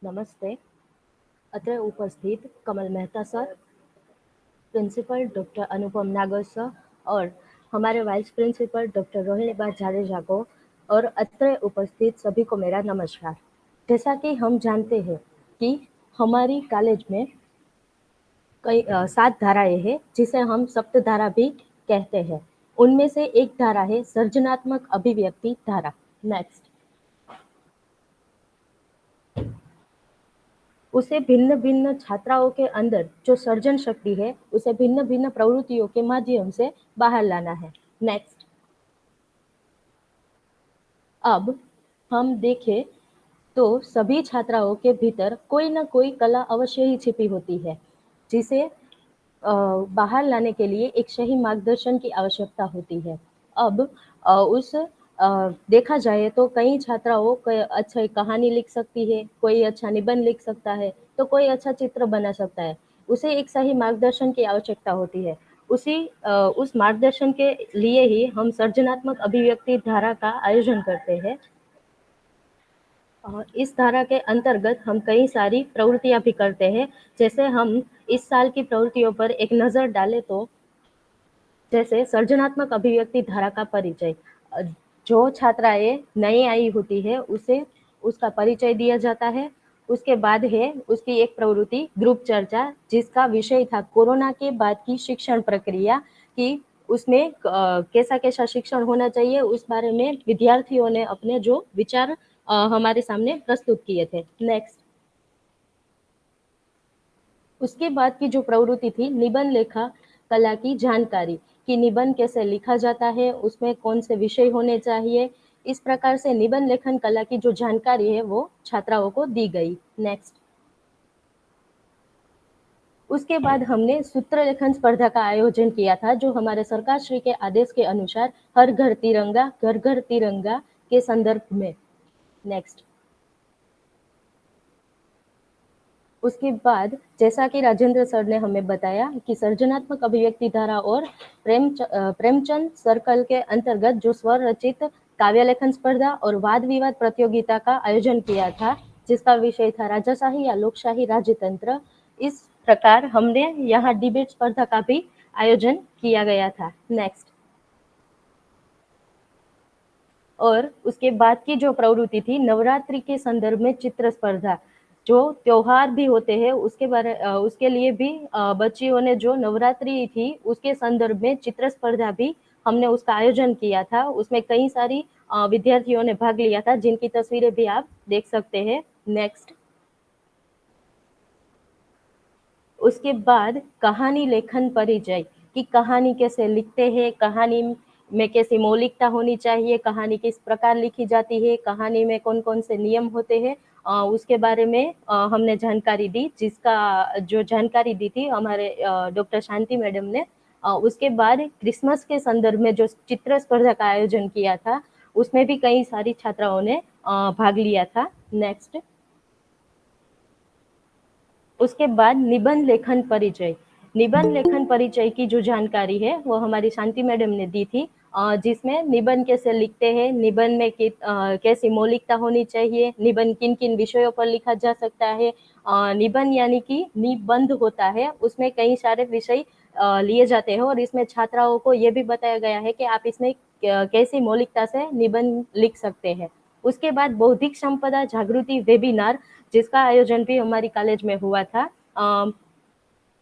नमस्ते। अत्र उपस्थित कमल मेहता सर, प्रिंसिपल डॉक्टर अनुपम नागर सर और हमारे वाइस प्रिंसिपल डॉक्टर रोहिणीबा जाडेजा को और अत्र उपस्थित सभी को मेरा नमस्कार। जैसा कि हम जानते हैं कि हमारी कॉलेज में कई 7 धाराएं हैं, जिसे हम सप्तधारा भी कहते हैं। उनमें से एक धारा है सर्जनात्मक अभिव्यक्ति धारा। नेक्स्ट, उसे भिन्न भिन्न छात्राओं के अंदर जो सर्जन शक्ति है उसे भिन्न भिन्न प्रवृत्तियों के माध्यम से बाहर लाना है। नेक्स्ट, अब हम देखें तो सभी छात्राओं के भीतर कोई ना कोई कला अवश्य ही छिपी होती है, जिसे बाहर लाने के लिए एक सही मार्गदर्शन की आवश्यकता होती है। अब देखा जाए तो कई छात्राओं कोई अच्छी कहानी लिख सकती है, कोई अच्छा निबंध लिख सकता है, तो कोई अच्छा चित्र बना सकता है। उसे एक सही मार्गदर्शन की आवश्यकता होती है। उस मार्गदर्शन के लिए ही हम सर्जनात्मक अभिव्यक्ति धारा का आयोजन करते हैं। इस धारा के अंतर्गत हम कई सारी प्रवृत्तियां भी करते हैं। जैसे हम इस साल की प्रवृत्तियों पर एक नज़र डालें तो जैसे सर्जनात्मक अभिव्यक्ति धारा का परिचय, जो छात्राएं नई आई होती है उसे उसका परिचय दिया जाता है। उसके बाद है उसकी एक प्रवृत्ति ग्रुप चर्चा, जिसका विषय था कोरोना के बाद की शिक्षण प्रक्रिया, कि उसमें कैसा कैसा शिक्षण होना चाहिए, उस बारे में विद्यार्थियों ने अपने जो विचार हमारे सामने प्रस्तुत किए थे। नेक्स्ट, उसके बाद की जो प्रवृत्ति थी निबंध लेखा कला की जानकारी, कि निबंध कैसे लिखा जाता है, उसमें कौन से विषय होने चाहिए। इस प्रकार से निबंध लेखन कला की जो जानकारी है वो छात्राओं को दी गई। नेक्स्ट, उसके बाद हमने सूत्र लेखन स्पर्धा का आयोजन किया था, जो हमारे सरकार श्री के आदेश के अनुसार हर घर तिरंगा घर घर तिरंगा के संदर्भ में। नेक्स्ट, उसके बाद जैसा कि राजेंद्र सर ने हमें बताया कि सर्जनात्मक अभिव्यक्ति धारा और प्रेमचंद सर्कल के अंतर्गत जो स्वर रचित काव्य लेखन स्पर्धा और वाद विवाद प्रतियोगिता का आयोजन किया था, जिसका विषय था राजाशाही या लोकशाही राजतंत्र। इस प्रकार हमने यहाँ डिबेट स्पर्धा का भी आयोजन किया गया था। नेक्स्ट, और उसके बाद की जो प्रवृत्ति थी नवरात्रि के संदर्भ में चित्र स्पर्धा, जो त्योहार भी होते हैं उसके लिए भी बच्चियों ने जो नवरात्रि थी उसके संदर्भ में चित्र स्पर्धा भी हमने उसका आयोजन किया था। उसमें कई सारी विद्यार्थियों ने भाग लिया था, जिनकी तस्वीरें भी आप देख सकते हैं। नेक्स्ट, उसके बाद कहानी लेखन परिचय, कि कहानी कैसे लिखते हैं, कहानी में कैसी मौलिकता होनी चाहिए, कहानी किस प्रकार लिखी जाती है, कहानी में कौन कौन से नियम होते हैं, उसके बारे में हमने जानकारी दी, जिसका जो जानकारी दी थी हमारे डॉक्टर शांति मैडम ने। उसके बाद क्रिसमस के संदर्भ में जो चित्र स्पर्धा का आयोजन किया था, उसमें भी कई सारी छात्राओं ने भाग लिया था। नेक्स्ट, उसके बाद निबंध लेखन परिचय। निबंध लेखन परिचय की जो जानकारी है वो हमारी शांति मैडम ने दी थी, जिसमें निबंध कैसे लिखते हैं, निबंध में कैसी मौलिकता होनी चाहिए, निबंध किन किन विषयों पर लिखा जा सकता है। निबंध यानी कि निबंध होता है, उसमें कई सारे विषय लिए जाते हैं और इसमें छात्राओं को ये भी बताया गया है कि आप इसमें कैसी मौलिकता से निबंध लिख सकते हैं। उसके बाद बौद्धिक संपदा जागृति वेबिनार, जिसका आयोजन भी हमारी कॉलेज में हुआ था।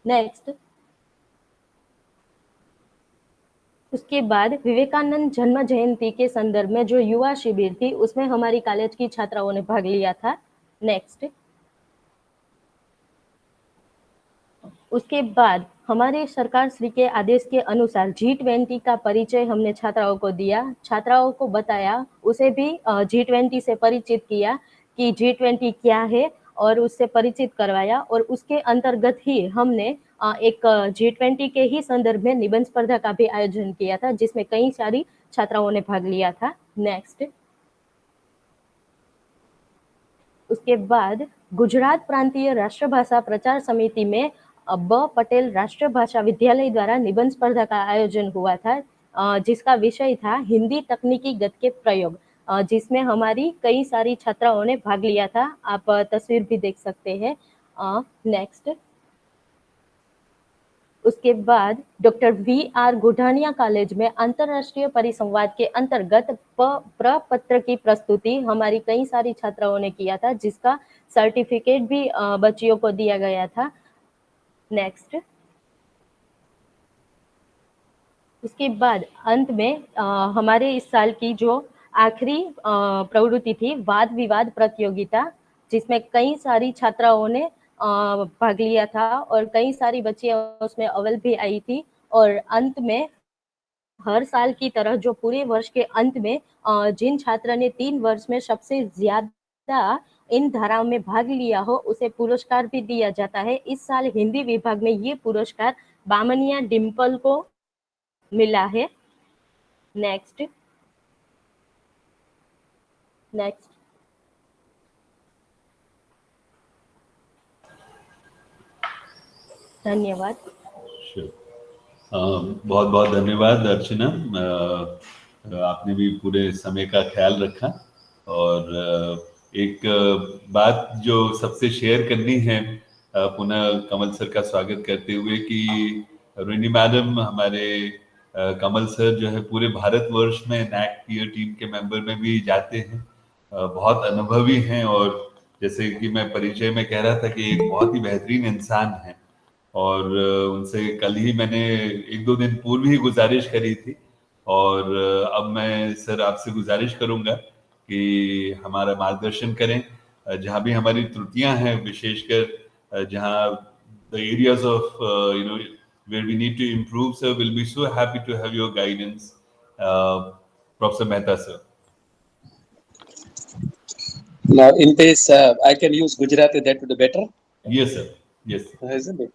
नेक्स्ट, उसके बाद विवेकानंद जन्म जयंती के संदर्भ में जो युवा शिविर थी, उसमें हमारी कॉलेज की छात्राओं ने भाग लिया था। नेक्स्ट, उसके बाद हमारे सरकार श्री के आदेश के अनुसार G20 का परिचय हमने छात्राओं को दिया, छात्राओं को बताया, उसे भी G20 से परिचित किया कि G20 क्या है और उससे परिचित करवाया। और उसके अंतर्गत ही हमने एक G20 के ही संदर्भ में निबंध स्पर्धा का भी आयोजन किया था, जिसमें कई सारी छात्राओं ने भाग लिया था। नेक्स्ट, उसके बाद गुजरात प्रांतीय राष्ट्रभाषा प्रचार समिति में ब पटेल राष्ट्रभाषा विद्यालय द्वारा निबंध स्पर्धा का आयोजन हुआ था, जिसका विषय था हिंदी तकनीकी गत के प्रयोग, जिसमें हमारी कई सारी छात्राओं ने भाग लिया था। आप तस्वीर भी देख सकते हैं। नेक्स्ट, उसके बाद डॉक्टर VR गोढ़ानिया कॉलेज में अंतर्राष्ट्रीय परिसंवाद के अंतर्गत प्रपत्र की प्रस्तुति हमारी कई सारी छात्राओं ने किया था, जिसका सर्टिफिकेट भी बच्चियों को दिया गया था। नेक्स्ट, उसके बाद अंत में हमारे इस साल की जो आखिरी प्रवृत्ति थी वाद विवाद प्रतियोगिता, जिसमें कई सारी छात्राओं ने भाग लिया था और कई सारी बच्चियां उसमें अव्वल भी आई थी। और अंत में हर साल की तरह जो पूरे वर्ष के अंत में जिन छात्र ने 3 वर्ष में सबसे ज्यादा इन धाराओं में भाग लिया हो उसे पुरस्कार भी दिया जाता है। इस साल हिंदी विभाग में ये पुरस्कार बामनिया डिम्पल को मिला है। नेक्स्ट, धन्यवाद। बहुत बहुत धन्यवाद अर्चना, आपने भी पूरे समय का ख्याल रखा। और एक बात जो सबसे शेयर करनी है, पुनः कमल सर का स्वागत करते हुए, कि रोहिणी मैडम हमारे कमल सर जो है पूरे भारतवर्ष में नैक पीयर टीम के मेंबर में भी जाते हैं, बहुत अनुभवी हैं, और जैसे कि मैं परिचय में कह रहा था कि एक बहुत ही बेहतरीन इंसान है। और उनसे कल ही मैंने 1-2 दिन पूर्व ही गुजारिश करी थी, और अब मैं सर आपसे गुजारिश करूंगा कि हमारा मार्गदर्शन करें, जहाँ भी हमारी त्रुटियां हैं, विशेषकर जहाँ the areas of where we need to improve, sir. We'll be so happy to have your guidance, Professor Mehta, sir. Now, in this, I can use Gujarati. That would be better. Yes, sir. Yes. Isn't it?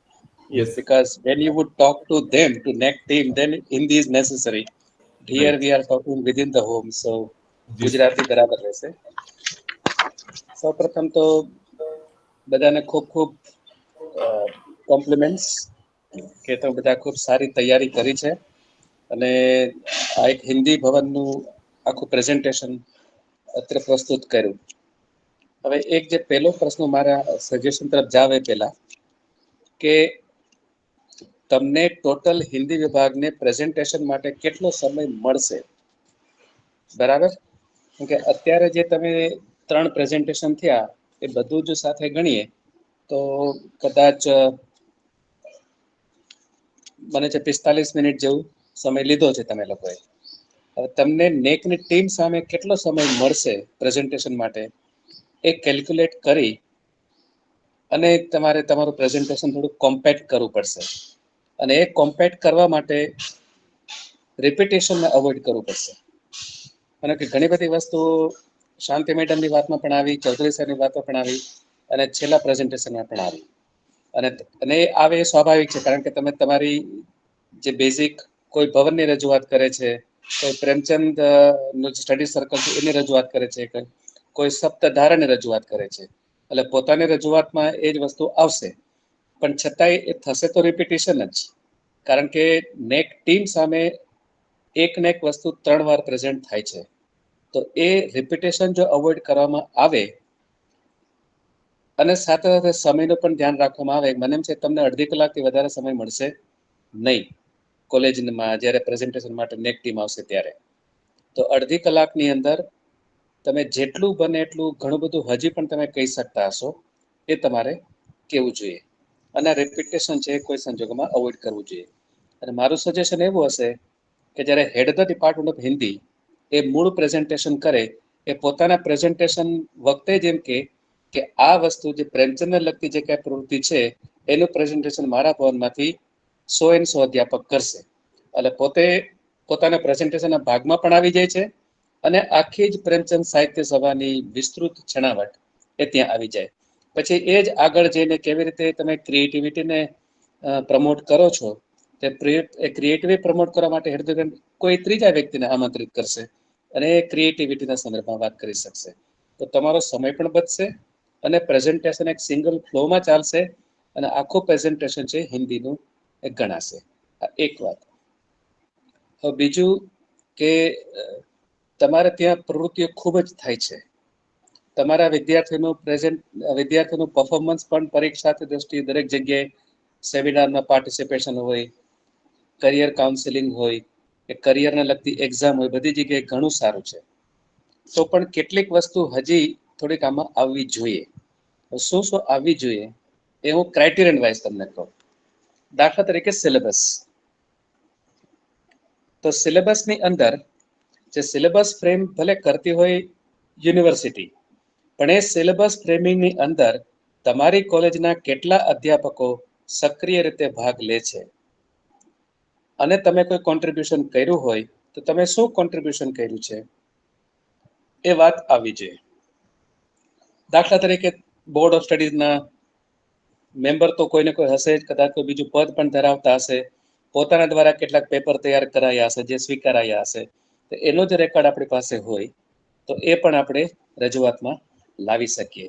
Yes, because when you would talk to them, to NEC team, then Hindi is necessary. Here we are talking within the home, so Gujarati બરાબર રહેશે. સૌપ્રથમ તો બધાને ખૂબ ખૂબ કોમ્પ્લિમેન્ટ્સ કે તમે બધા ખૂબ સારી તૈયારી કરી છે, અને આ એક હિન્દી ભવનનું આખું પ્રેઝન્ટેશન અત્યારે પ્રસ્તુત કર્યું. હવે એક જે પહેલો પ્રશ્ન મારા સજેશન તરફ જાવે પહેલા, કે તમને ટોટલ હિન્દી વિભાગને પ્રેઝન્ટેશન માટે કેટલો સમય મળશે, બરાબર? કેમ કે અત્યારે જે તમે 3 પ્રેઝન્ટેશન થયા એ બધું જ સાથે ગણીએ તો કદાચ મને છે 45 મિનિટ જેવું સમય લીધો છે તમે લોકોએ. હવે તમને નેકની ટીમ સામે કેટલો સમય મળશે પ્રેઝન્ટેશન માટે એ કેલ્ક્યુલેટ કરી અને તમારે તમારું પ્રેઝન્ટેશન થોડું કોમ્પેક્ટ કરવું પડશે. અને એ કોમ્પેક્ટ કરવા માટે રિપીટેશનને અવોઇડ કરવું પડશે. અને કે ઘણી બધી વસ્તુ શાંતિ મેડમની વાતમાં પણ આવી, ચૌધરી સાહેબની વાતમાં પણ આવી, અને છેલ્લા પ્રેઝન્ટેશનમાં પણ આવી. અને આવે એ સ્વાભાવિક છે, કારણ કે તમે તમારી જે બેઝિક કોઈ ભવનની રજૂઆત કરે છે, કોઈ પ્રેમચંદ નું સ્ટડી સર્કલ છે એની રજૂઆત કરે છે, કોઈ સપ્તધારાની રજૂઆત કરે છે, એટલે પોતાની રજૂઆતમાં એ જ વસ્તુ આવશે. પણ છતાંય એ થશે તો રિપીટેશન જ, કારણ કે નેક ટીમ સામે એક ને એક વસ્તુ 3 વાર પ્રેઝન્ટ થાય છે. તો એ રિપીટેશન જો અવોઇડ કરવામાં આવે અને સાથે સાથે સમયનું પણ ધ્યાન રાખવામાં આવે, મને એમ છે તમને અડધી કલાકથી વધારે સમય મળશે નહીં કોલેજમાં જ્યારે પ્રેઝન્ટેશન માટે નેક ટીમ આવશે ત્યારે. તો અડધી કલાકની અંદર તમે જેટલું બને એટલું ઘણું બધું હજી પણ તમે કહી શકતા હશો એ તમારે કહેવું જોઈએ. અને રિપીટેશન છે કોઈ સંજોગોમાં અવોઇડ કરવું જોઈએ. અને મારું સજેશન એવું હશે કે જ્યારે head the department of Hindi એ મૂળ પ્રેઝન્ટેશન કરે, એ પોતાના પ્રેઝન્ટેશન વખતે જ એમ કે આ વસ્તુ જે પ્રેમચંદને લગતી જે કાંઈ પ્રવૃત્તિ છે એનું પ્રેઝન્ટેશન મારા ભવનમાંથી 100 અધ્યાપક કરશે. એટલે પોતે પોતાના પ્રેઝન્ટેશનના ભાગમાં પણ આવી જાય છે, અને આખી જ પ્રેમચંદ સાહિત્ય સભાની વિસ્તૃત છણાવટ એ ત્યાં આવી જાય. પછી એ જ આગળ જઈને કેવી રીતે તમે ક્રિએટિવિટીને પ્રમોટ કરો છો, તે ક્રિએટિવિટી પ્રમોટ કરવા માટે કોઈ ત્રીજા વ્યક્તિને આમંત્રિત કરશે અને એ ક્રિએટિવિટીના સંદર્ભમાં વાત કરી શકશે. તો તમારો સમય પણ બચશે અને પ્રેઝન્ટેશન એક સિંગલ ફ્લોમાં ચાલશે, અને આખું પ્રેઝન્ટેશન છે હિન્દીનું એ ગણાશે. એક વાત. હવે બીજું કે તમારે ત્યાં પ્રવૃત્તિઓ ખૂબ જ થાય છે. તમારા વિદ્યાર્થીનું પરફોર્મન્સ પણ પરીક્ષાની દ્રષ્ટિએ દરેક જગ્યાએ સેમિનારમાં પાર્ટિસિપેશન હોય, કરિયર કાઉન્સેલિંગ હોય કે કરિયરને લગતી એક્ઝામ હોય, બધી જગ્યાએ ઘણું સારું છે. તો પણ કેટલીક વસ્તુ હજી થોડીક આમાં આવવી જોઈએ. શું શું આવવી જોઈએ એ હું ક્રાઇટેરિયન વાઇઝ તમને કહું. દાખલા તરીકે સિલેબસ. તો સિલેબસની અંદર જે સિલેબસ ફ્રેમ ભલે કરતી હોય યુનિવર્સિટી, પણ એ સિલેબસ ફ્રેમિંગની અંદર તમારી કોલેજના કેટલા અધ્યાપકો સક્રિય રીતે ભાગ લે છે, અને તમે કોઈ કોન્ટ્રીબ્યુશન કર્યું હોય તો તમે શું કોન્ટ્રીબ્યુશન કર્યું છે એ વાત આવવી જોઈએ. દાખલા તરીકે બોર્ડ ઓફ સ્ટડીઝના મેમ્બર તો કોઈને કોઈ હશે જ, કદાચ કોઈ બીજું પદ પણ ધરાવતા હશે, પોતાના દ્વારા કેટલાક પેપર તૈયાર કરાયા હશે જે સ્વીકારાયા હશે, તો એનો જ રેકોર્ડ આપણી પાસે હોય તો એ પણ આપણે રજૂઆતમાં લાવી શકીએ.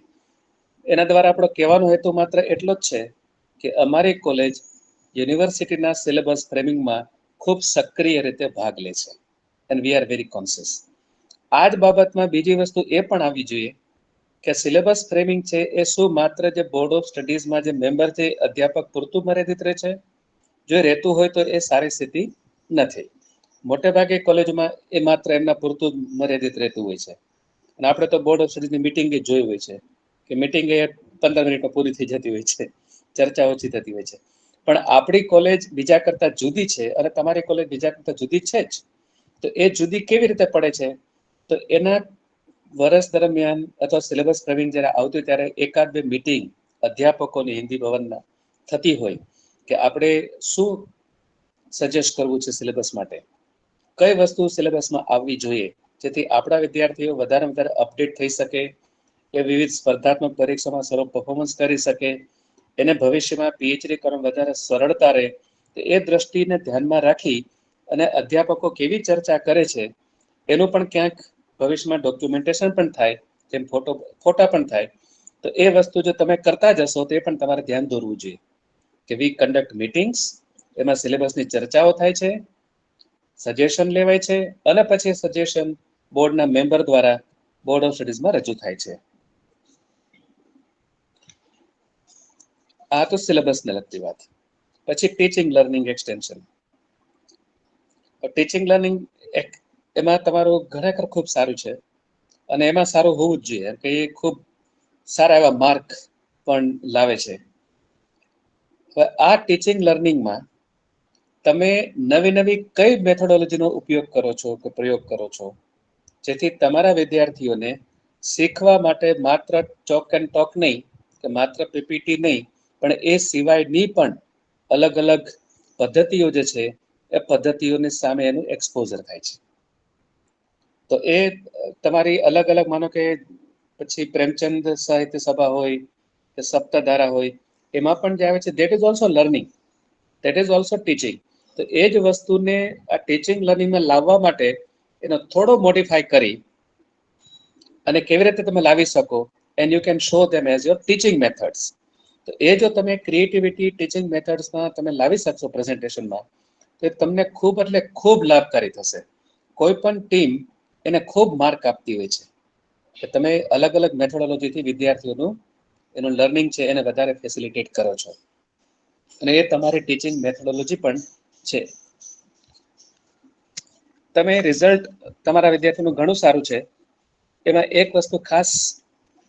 એના દ્વારા આપણો કહેવાનો હેતુ માત્ર એટલો જ છે કે અમારી કોલેજ યુનિવર્સિટીના સિલેબસ ફ્રેમિંગમાં ખૂબ સક્રિય રીતે ભાગ લે છે, and we are very conscious. આ જ બાબતમાં બીજી વસ્તુ એ પણ આવવી જોઈએ કે સિલેબસ ફ્રેમિંગ છે એ શું માત્ર જે બોર્ડ ઓફ સ્ટડીઝમાં જે મેમ્બર છે અધ્યાપક પૂરતું મર્યાદિત રહે છે? જો રહેતું હોય તો એ સારી સ્થિતિ નથી. મોટે ભાગે કોલેજમાં એ માત્ર એમના પૂરતું મર્યાદિત રહેતું હોય છે. અને આપણે તો બોર્ડ ઓફ સ્ટડીઝની મિટિંગ જોઈ હોય છે કે મિટિંગ એ 15 મિનિટમાં પૂરી થઈ જતી હોય છે, ચર્ચા ઓછી થતી હોય છે. પણ આપણી કોલેજ બીજા કરતા જુદી છે અને તમારી કોલેજ બીજા કરતા જુદી છે જ. તો એ જુદી કેવી રીતે પડે છે? તો એના વર્ષ દરમિયાન અથવા સિલેબસ ફ્રેમિંગ જ્યારે આવતું ત્યારે એકાદ બે મિટિંગ અધ્યાપકોની હિન્દી ભવનના થતી હોય કે આપણે શું સજેસ્ટ કરવું છે સિલેબસ માટે, કઈ વસ્તુ સિલેબસમાં આવવી જોઈએ જેથી આપણા વિદ્યાર્થીઓ વધારે વધારે અપડેટ થઈ શકે, એ વિવિધ સ્પર્ધાત્મક પરીક્ષામાં સારું પરફોર્મન્સ કરી શકે, એને ભવિષ્યમાં પીએચડી કરવામાં વધારે સરળતા રહે. તો એ દ્રષ્ટિને ધ્યાનમાં રાખી અને અધ્યાપકો કેવી ચર્ચા કરે છે એનું પણ ક્યાંક ભવિષ્યમાં ડોક્યુમેન્ટેશન પણ થાય, જેમ ફોટા પણ થાય. તો એ વસ્તુ જો તમે કરતા જશો તો એ પણ તમારે ધ્યાન દોરવું જોઈએ કે વી કન્ડક્ટ મીટિંગ્સ, એમાં સિલેબસની ચર્ચાઓ થાય છે, સજેશન લેવાય છે અને પછી સજેશન બોર્ડના મેમ્બર દ્વારા બોર્ડ ઓફ સ્ટડીઝમાં રજૂ થાય છે. આ તો સિલેબસને લગતી વાત. પછી teaching learning extension. Teaching learning એમાં તમારું ખરેખર ખૂબ સારું છે અને એમાં સારું હોવું જ જોઈએ કે એ ખૂબ સારા એવા માર્ક પણ લાવે છે. હવે આ ટીચિંગ લર્નિંગમાં તમે નવી નવી કઈ મેથોડોલોજીનો ઉપયોગ કરો છો કે પ્રયોગ કરો છો જેથી તમારા વિદ્યાર્થીઓને શીખવા માટે માત્ર ચોક એન્ડ ટોક નહીં કે માત્ર પીપીટી નહીં, પણ એ સિવાયની પણ અલગ અલગ પદ્ધતિઓ જે છે એ પદ્ધતિઓની સામે એનું એક્સપોઝર થાય છે. તો એ તમારી અલગ અલગ, માનો કે પછી પ્રેમચંદ સાહિત્ય સભા હોય કે સપ્તધારા હોય, એમાં પણ જે આવે છે that is also learning, that is also teaching. તો એ જ વસ્તુને આ ટીચિંગ લર્નિંગમાં લાવવા માટે એનો થોડો મોડિફાય કરી અને કેવી રીતે તમે લાવી શકો, and you can show them as your teaching methods. તો એ જો તમે ક્રિએટિવિટી ટીચિંગ મેથડ્સમાં તમે લાવી શકશો પ્રેઝન્ટેશનમાં, તો તમને ખૂબ એટલે ખૂબ લાભકારી થશે. કોઈ પણ ટીમ એને ખૂબ માર્ક આપતી હોય છે કે તમે અલગ અલગ મેથોડોલોજીથી વિદ્યાર્થીઓનું એનું લર્નિંગ છે એને વધારે ફેસિલિટેટ કરો છો, અને એ તમારી ટીચિંગ મેથોડોલોજી પણ છે. તમે રિઝલ્ટ તમારા વિદ્યાર્થીનું ઘણું સારું છે, એમાં એક વસ્તુ ખાસ,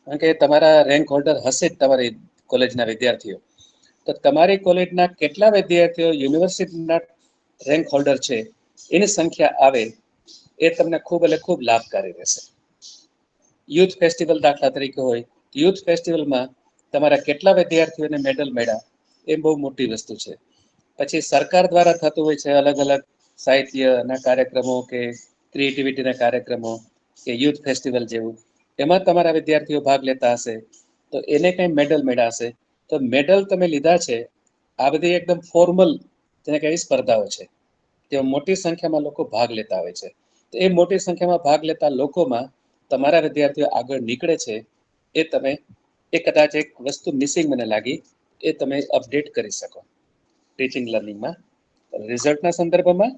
કારણ કે તમારા રેન્ક હોલ્ડર હશે જ તમારી કોલેજના વિદ્યાર્થીઓ, તો તમારી કોલેજના કેટલા વિદ્યાર્થીઓ યુનિવર્સિટીના રેન્ક હોલ્ડર છે એની સંખ્યા આવે એ તમને ખૂબ એટલે ખૂબ લાભકારી રહેશે. યુથ ફેસ્ટિવલ દાખલા તરીકે હોય, યુથ ફેસ્ટિવલમાં તમારા કેટલા વિદ્યાર્થીઓને મેડલ મળ્યા એ બહુ મોટી વસ્તુ છે. પછી સરકાર દ્વારા થતું હોય છે અલગ અલગ સાહિત્યના કાર્યક્રમો કે ક્રિએટિવિટીના કાર્યક્રમો કે યુથ ફેસ્ટિવલ જેવું, એમાં તમારા વિદ્યાર્થીઓ ભાગ લેતા હશે તો એને કંઈ મેડલ મળ્યા હશે. તો મેડલ તમે લીધા છે, આ બધી એકદમ ફોર્મલ જેને કઈ સ્પર્ધાઓ છે, તેમાં મોટી સંખ્યામાં લોકો ભાગ લેતા હોય છે. તો એ મોટી સંખ્યામાં ભાગ લેતા લોકોમાં તમારા વિદ્યાર્થીઓ આગળ નીકળે છે, એ તમે એ કદાચ એક વસ્તુ મિસિંગ મને લાગી, એ તમે અપડેટ કરી શકો ટીચિંગ લર્નિંગમાં રિઝલ્ટના સંદર્ભમાં,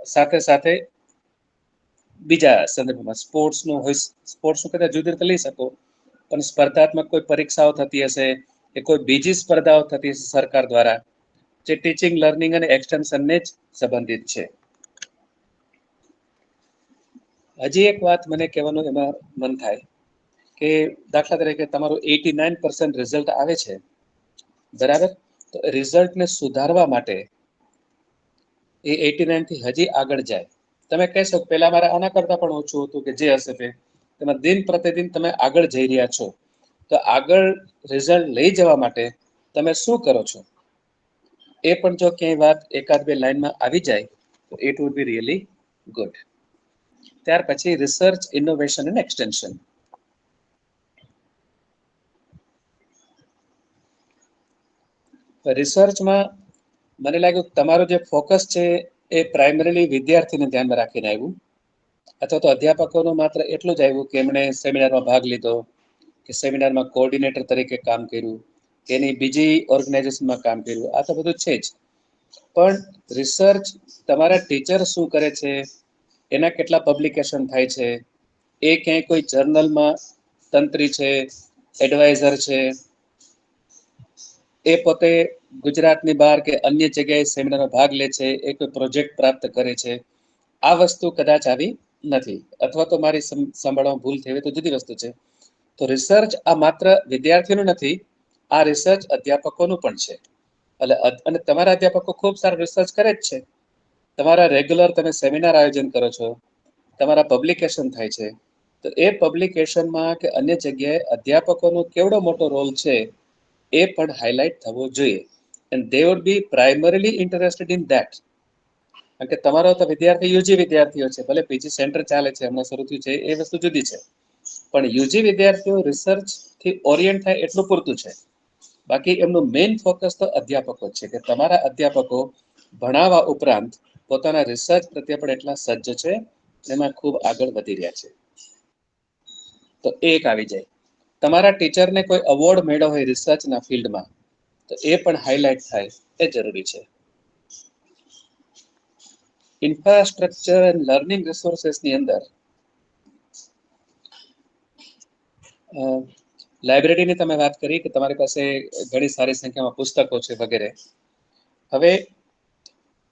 સાથે સાથે બીજા સંદર્ભમાં સ્પોર્ટ્સનું હોય, સ્પોર્ટ્સનું કદાચ જુદી રીતે લઈ શકો, પણ સ્પર્ધાત્મક કોઈ પરીક્ષાઓ થતી હશે કે કોઈ બીજી સ્પર્ધાઓ થતી હશે સરકાર દ્વારા જે ટીચિંગ લર્નિંગ અને એક્સટેન્શનને જ સંબંધિત છે. હજી એક વાત મને કહેવાનું એમાં મન થાય કે દાખલા તરીકે તમારું 89% રિઝલ્ટ આવે છે, બરાબર, તો રિઝલ્ટને સુધારવા માટે એ 89 થી હજી આગળ જાય. તમે કહેશો પહેલા મારે આના કરતા પણ ઓછું હતું કે જે હશે તે, તેમાં દિન પ્રતિદિન તમે આગળ જઈ રહ્યા છો, તો આગળ રિઝલ્ટ લઈ જવા માટે તમે શું કરો છો એ પણ જો ક્યાંય વાત એકાદ બે લાઈનમાં આવી જાય તો it would B really good. ત્યાર પછી રિસર્ચ, ઇનોવેશન અને એક્સટેન્શન. રિસર્ચમાં મને લાગ્યું તમારું જે ફોકસ છે એ પ્રાઇમરીલી વિદ્યાર્થીને ધ્યાનમાં રાખીને આવ્યું, અથવા તો અધ્યાપકોનું માત્ર એટલું જ આવ્યું કે એમણે સેમિનારમાં ભાગ લીધો કે સેમિનારમાં કોઓર્ડિનેટર તરીકે કામ કર્યું કે એની બીજી ઓર્ગેનાઇઝેશનમાં કામ કર્યું, આ તો બધું છે જ. પણ રિસર્ચ તમારા ટીચર શું કરે છે, એના કેટલા પબ્લિકેશન થાય છે, એ ક્યાંય કોઈ જર્નલમાં તંત્રી છે, એડવાઇઝર છે, એ પોતે ગુજરાતની બહાર કે અન્ય જગ્યાએ સેમિનારમાં ભાગ લે છે, એ કોઈ પ્રોજેક્ટ પ્રાપ્ત કરે છે, આ વસ્તુ કદાચ આવી નથી, અથવા તો મારી સાંભળવામાં ભૂલ થઈ હોય તો જુદી વસ્તુ છે. તો રિસર્ચ આ માત્ર વિદ્યાર્થીઓનું નથી, આ રિસર્ચ અધ્યાપકોનું પણ છે. એટલે અને તમારા અધ્યાપકો ખૂબ સારું રિસર્ચ કરે જ છે. તમારા રેગ્યુલર તમે સેમિનાર આયોજન કરો છો, તમારા પબ્લિકેશન થાય છે, તો એ પબ્લિકેશનમાં કે અન્ય જગ્યાએ અધ્યાપકોનો કેવડો મોટો રોલ છે એ પણ હાઇલાઇટ થવો જોઈએ. And they would be primarily interested in that. કારણ કે તમારો તો વિદ્યાર્થી યુજી વિદ્યાર્થીઓ છે, ભલે પીજી સેન્ટર ચાલે છે, હમણાં શરૂ થયું છે, એ વસ્તુ જુદી છે, પણ યુજી વિદ્યાર્થીઓ રિસર્ચથી ઓરિયન્ટ થાય એટલું પૂરતું છે. બાકી એમનું મેઇન ફોકસ તો અધ્યાપકો છે, કે તમારા અધ્યાપકો ભણાવવા ઉપરાંત પોતાના રિસર્ચ પ્રત્યે પણ એટલા સજ્જ છે, એમાં ખૂબ આગળ વધી રહ્યા છે. તો એક આવી જાય. તમારા ટીચરને કોઈ એવોર્ડ મળ્યો હોય રિસર્ચના ફિલ્ડમાં, તો એ પણ હાઇલાઇટ થાય એ જરૂરી છે. ઇન્ફ્રાસ્ટ્રક્ચર એન્ડ લર્નિંગ રિસોર્સેસની અંદર લાઇબ્રેરીની તમે વાત કરી કે તમારી પાસે ઘણી સારી સંખ્યામાં પુસ્તકો છે વગેરે. હવે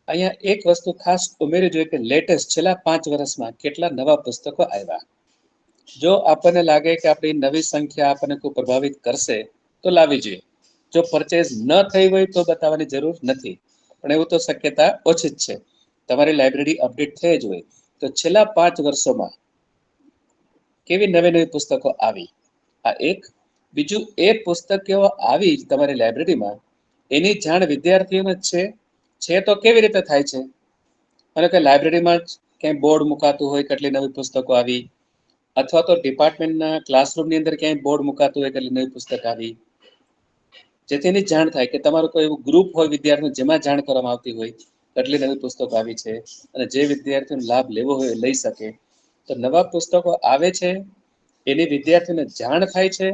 અહીંયા એક વસ્તુ ખાસ ઉમેરવી જોઈએ કે લેટેસ્ટ છેલ્લા 5 વર્ષમાં કેટલા નવા પુસ્તકો આવ્યા. જો આપણને લાગે કે આપણી નવી સંખ્યા આપણને કોઈ પ્રભાવિત કરશે તો લાવવી જોઈએ. જો પરચેઝ ન થઈ હોય તો બતાવવાની જરૂર નથી, પણ એવું તો શક્યતા ઓછી જ છે. તમારી લાઇબ્રેરી અપડેટ થઈ જ હોય. તો છેલ્લા 5 વર્ષોમાં કેવી નવી નવી પુસ્તકો આવી, આ એક. બીજું, એ પુસ્તકો આવી તમારી લાઇબ્રેરીમાં, એની જાણ વિદ્યાર્થીઓને છે તો કેવી રીતે થાય છે? અને કે લાઇબ્રેરીમાં ક્યાંય બોર્ડ મુકાતું હોય કેટલી નવી પુસ્તકો આવી, અથવા તો ડિપાર્ટમેન્ટના ક્લાસરૂમની અંદર ક્યાંય બોર્ડ મુકાતું હોય કેટલી નવી પુસ્તક આવી, જેથી એની જાણ થાય કે તમારું કોઈ એવું ગ્રુપ હોય વિદ્યાર્થીઓ જેમાં જાણ કરવામાં આવતી હોય કેટલી નવી પુસ્તકો આવી છે, અને જે વિદ્યાર્થીઓને લાભ લેવો હોય લઈ શકે. તો નવા પુસ્તકો આવે છે, એની વિદ્યાર્થીઓને જાણ થાય છે,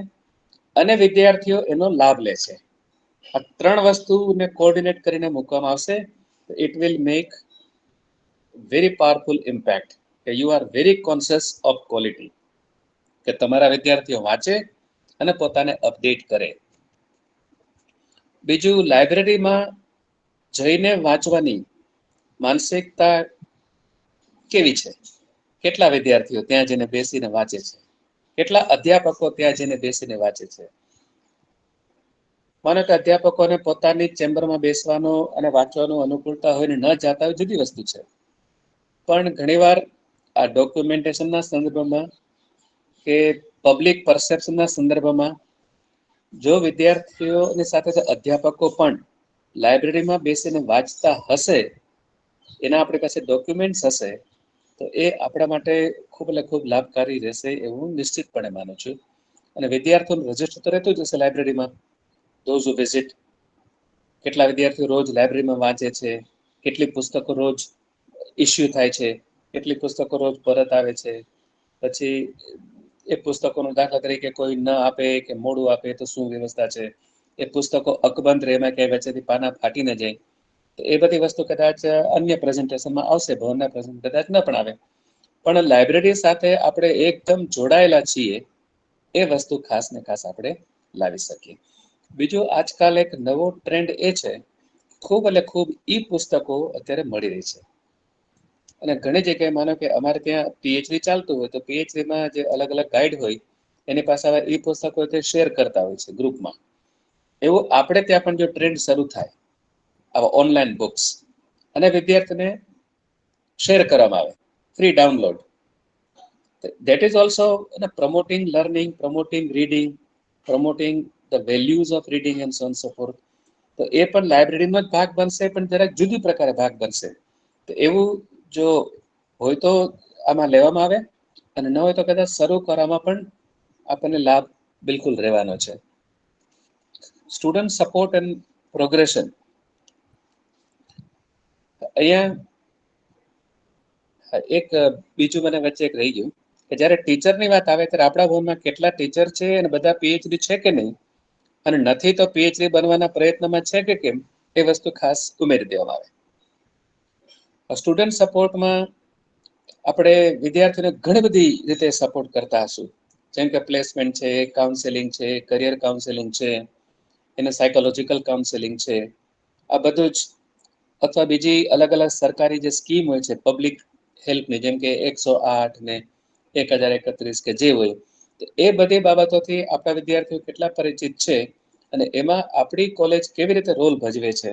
અને વિદ્યાર્થીઓ એનો લાભ લે છે. આ 3 વસ્તુને કોઓર્ડિનેટ કરીને મૂકવામાં આવશે, it will make very powerful impact. કે you are very conscious of quality, કે તમારા વિદ્યાર્થીઓ વાંચે અને પોતાને અપડેટ કરે. બીજું, લાઇબ્રેરીમાં જઈને વાંચવાની માનસિકતા કેવી છે? કેટલા વિદ્યાર્થીઓ ત્યાં જઈને બેસીને વાંચે છે? કેટલા અધ્યાપકો ત્યાં જઈને બેસીને વાંચે છે? માનો કે અધ્યાપકોને પોતાની ચેમ્બરમાં બેસવાનો અને વાંચવાનું અનુકૂળતા હોય ને ન જાતા હોય જુદી વસ્તુ છે, પણ ઘણીવાર આ ડોક્યુમેન્ટેશનના સંદર્ભમાં કે પબ્લિક પરસેપ્શનના સંદર્ભમાં જો વિદ્યાર્થીઓની સાથે અધ્યાપકો પણ લાઇબ્રેરીમાં બેસીને વાંચતા હશે, એના આપણી પાસે ડોક્યુમેન્ટ્સ હશે, તો એ આપણા માટે ખૂબ એટલે ખૂબ લાભકારી રહેશે એવું હું નિશ્ચિતપણે માનું છું. અને વિદ્યાર્થીઓનું રજિસ્ટર તો રહેતું જ હશે લાઇબ્રેરીમાં, ધોઝ હુ વિઝિટ. કેટલા વિદ્યાર્થીઓ રોજ લાઇબ્રેરીમાં વાંચે છે, કેટલી પુસ્તકો રોજ ઇસ્યુ થાય છે, કેટલી પુસ્તકો રોજ પરત આવે છે, પછી એ પુસ્તકોનો દાખલા તરીકે કોઈ ન આપે કે મોડું આપે તો શું વ્યવસ્થા છે, એ પુસ્તકો અકબંધ રહે, એમાં ક્યાંય વચ્ચેથી પાના ફાટી ન જાય, તો એ બધી વસ્તુ કદાચ અન્ય પ્રેઝન્ટેશનમાં આવશે, ભવનના પ્રેઝન્ટ કદાચ ન પણ આવે. પણ લાઇબ્રેરી સાથે આપણે એકદમ જોડાયેલા છીએ એ વસ્તુ ખાસ ને ખાસ આપણે લાવી શકીએ. બીજું આજકાલ એક નવો ટ્રેન્ડ એ છે, ખૂબ એટલે ખૂબ ઈ પુસ્તકો અત્યારે મળી રહી છે. અને ઘણી જગ્યાએ માનો કે અમારે ત્યાં પીએચડી ચાલતું હોય તો પીએચડીમાં જે અલગ અલગ ગાઈડ હોય એની પાસે આવા ઈ પુસ્તકો તે શેર કરતા હોય છે ગ્રુપમાં. એવું આપણે ત્યાં પણ જો ટ્રેન્ડ શરૂ થાય આવા ઓનલાઈન બુક્સ અને વિદ્યાર્થીને શેર કરવામાં આવે, free download, that is also promoting learning, promoting reading, promoting the values of reading and so on so forth. તો એ પણ લાઇબ્રેરીનો જ ભાગ બનશે, પણ જરાક જુદી પ્રકારે ભાગ બનશે. તો એવું જો હોય તો આમાં લેવામાં આવે, અને ન હોય તો કદાચ શરૂ કરવામાં પણ આપણને લાભ બિલકુલ રહેવાનો છે. સ્ટુડન્ટ સપોર્ટ એન્ડ પ્રોગ્રેશન, અહીંયા એક બીજું મને વચ્ચે એક રહી ગયું કે જ્યારે ટીચરની વાત આવે ત્યારે આપણા ભવનમાં કેટલા ટીચર છે અને બધા પીએચડી છે કે નહીં, અને નથી તો પીએચડી બનવાના પ્રયત્નમાં છે કે કેમ, એ વસ્તુ ખાસ ઉમેરી દેવામાં આવે. સ્ટુડન્ટ સપોર્ટમાં આપણે વિદ્યાર્થીઓને ઘણી બધી રીતે સપોર્ટ કરતા હશું, જેમ કે પ્લેસમેન્ટ છે, કાઉન્સેલિંગ છે, કરિયર કાઉન્સેલિંગ છે, એને સાયકોલોજીકલ કાઉન્સેલિંગ છે, આ બધું જ, અથવા બીજી અલગ અલગ સરકારી જે સ્કીમ હોય છે પબ્લિક હેલ્પની, જેમ કે 108 ને 1031 કે જે હોય, તો એ બધી બાબતોથી આપણા વિદ્યાર્થીઓ કેટલા પરિચિત છે અને એમાં આપણી કોલેજ કેવી રીતે રોલ ભજવે છે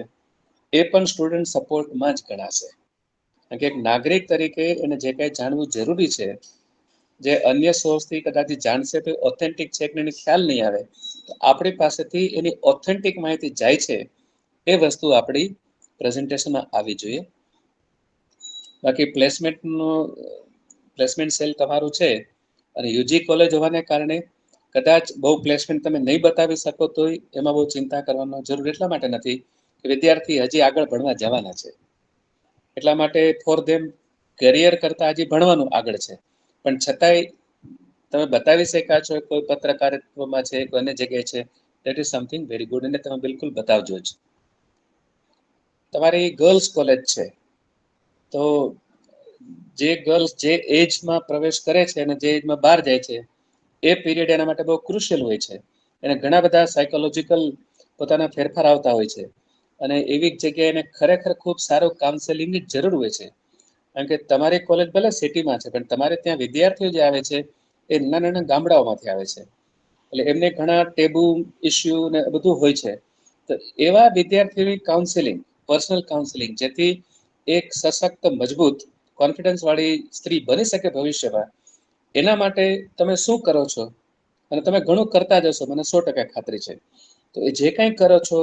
એ પણ સ્ટુડન્ટ સપોર્ટમાં જ ગણાશે. કારણ કે એક નાગરિક તરીકે એને જે કાંઈ જાણવું જરૂરી છે, જે અન્ય સોર્સથી કદાચ જાણશે તો ઓથેન્ટિક છે કે એને ખ્યાલ નહીં આવે, તો આપણી પાસેથી એની ઓથેન્ટિક માહિતી જાય છે, એ વસ્તુ આપણી પ્રેઝન્ટેશનમાં આવી જોઈએ. બાકી પ્લેસમેન્ટ સેલ તમારું છે અને યુજી કોલેજ હોવાને કારણે કદાચ બહુ પ્લેસમેન્ટ તમે નહીં બતાવી શકો તોય એમાં બહુ ચિંતા કરવાનો જરૂર એટલા માટે નથી કે વિદ્યાર્થી હજી આગળ ભણવા જવાના છે, એટલા માટે ફોર ધેમ કરિયર કરતા હજી ભણવાનું આગળ છે, પણ છતાંય તમે બતાવી શક્યા છો કોઈ પત્રકારિત્વમાં છે, કોઈ અન્ય જગ્યાએ છે, that is something very good, અને તમે બિલકુલ બતાવજો જ. તમારી ગર્લ્સ કોલેજ છે તો જે ગર્લ્સ જે એજમાં પ્રવેશ કરે છે અને જે એજમાં બહાર જાય છે એ પીરિયડ એના માટે બહુ ક્રુશિયલ હોય છે, એને ઘણા બધા સાયકોલોજીકલ પોતાના ફેરફાર આવતા હોય છે, અને એવી જગ્યાએ એને ખરેખર ખૂબ સારું કાઉન્સેલિંગની જરૂર હોય છે. કારણ કે તમારી કોલેજ ભલે સિટીમાં છે, પણ તમારે ત્યાં વિદ્યાર્થીઓ જે આવે છે એ નાના નાના ગામડાઓમાંથી આવે છે, એટલે એમને ઘણા ટેબુ ઇસ્યુ ને બધું હોય છે. તો એવા વિદ્યાર્થીઓની કાઉન્સેલિંગ, પર્સનલ કાઉન્સેલિંગ, જેથી એક સશક્ત, મજબૂત, કોન્ફિડન્સ વાળી સ્ત્રી બની શકે ભવિષ્યમાં, એના માટે તમે શું કરો છો, અને તમે ઘણું કરતા જશો, મને 100% ખાતરી છે. તો એ જે કાંઈ કરો છો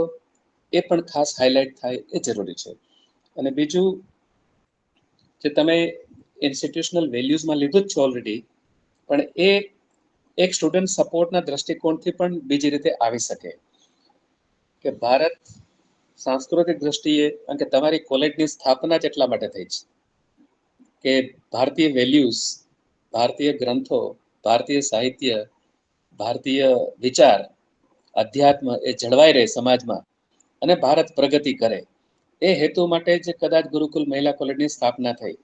એ પણ ખાસ હાઇલાઇટ થાય એ જરૂરી છે. અને બીજું, જે તમે ઇન્સ્ટિટ્યુશનલ વેલ્યુઝમાં લીધું જ છે ઓલરેડી, પણ એ એક સ્ટુડન્ટ સપોર્ટના દ્રષ્ટિકોણથી પણ બીજી રીતે આવી શકે કે ભારત સાંસ્કૃતિક દ્રષ્ટિએ, કારણ કે તમારી કોલેજની સ્થાપના જ એટલા માટે થઈ છે કે ભારતીય વેલ્યુઝ, ભારતીય ગ્રંથો, ભારતીય સાહિત્ય, ભારતીય વિચાર, અધ્યાત્મ એ જળવાઈ રહે સમાજમાં અને ભારત પ્રગતિ કરે, એ હેતુ માટે જ કદાચ ગુરુકુલ મહિલા કોલેજની સ્થાપના થઈ.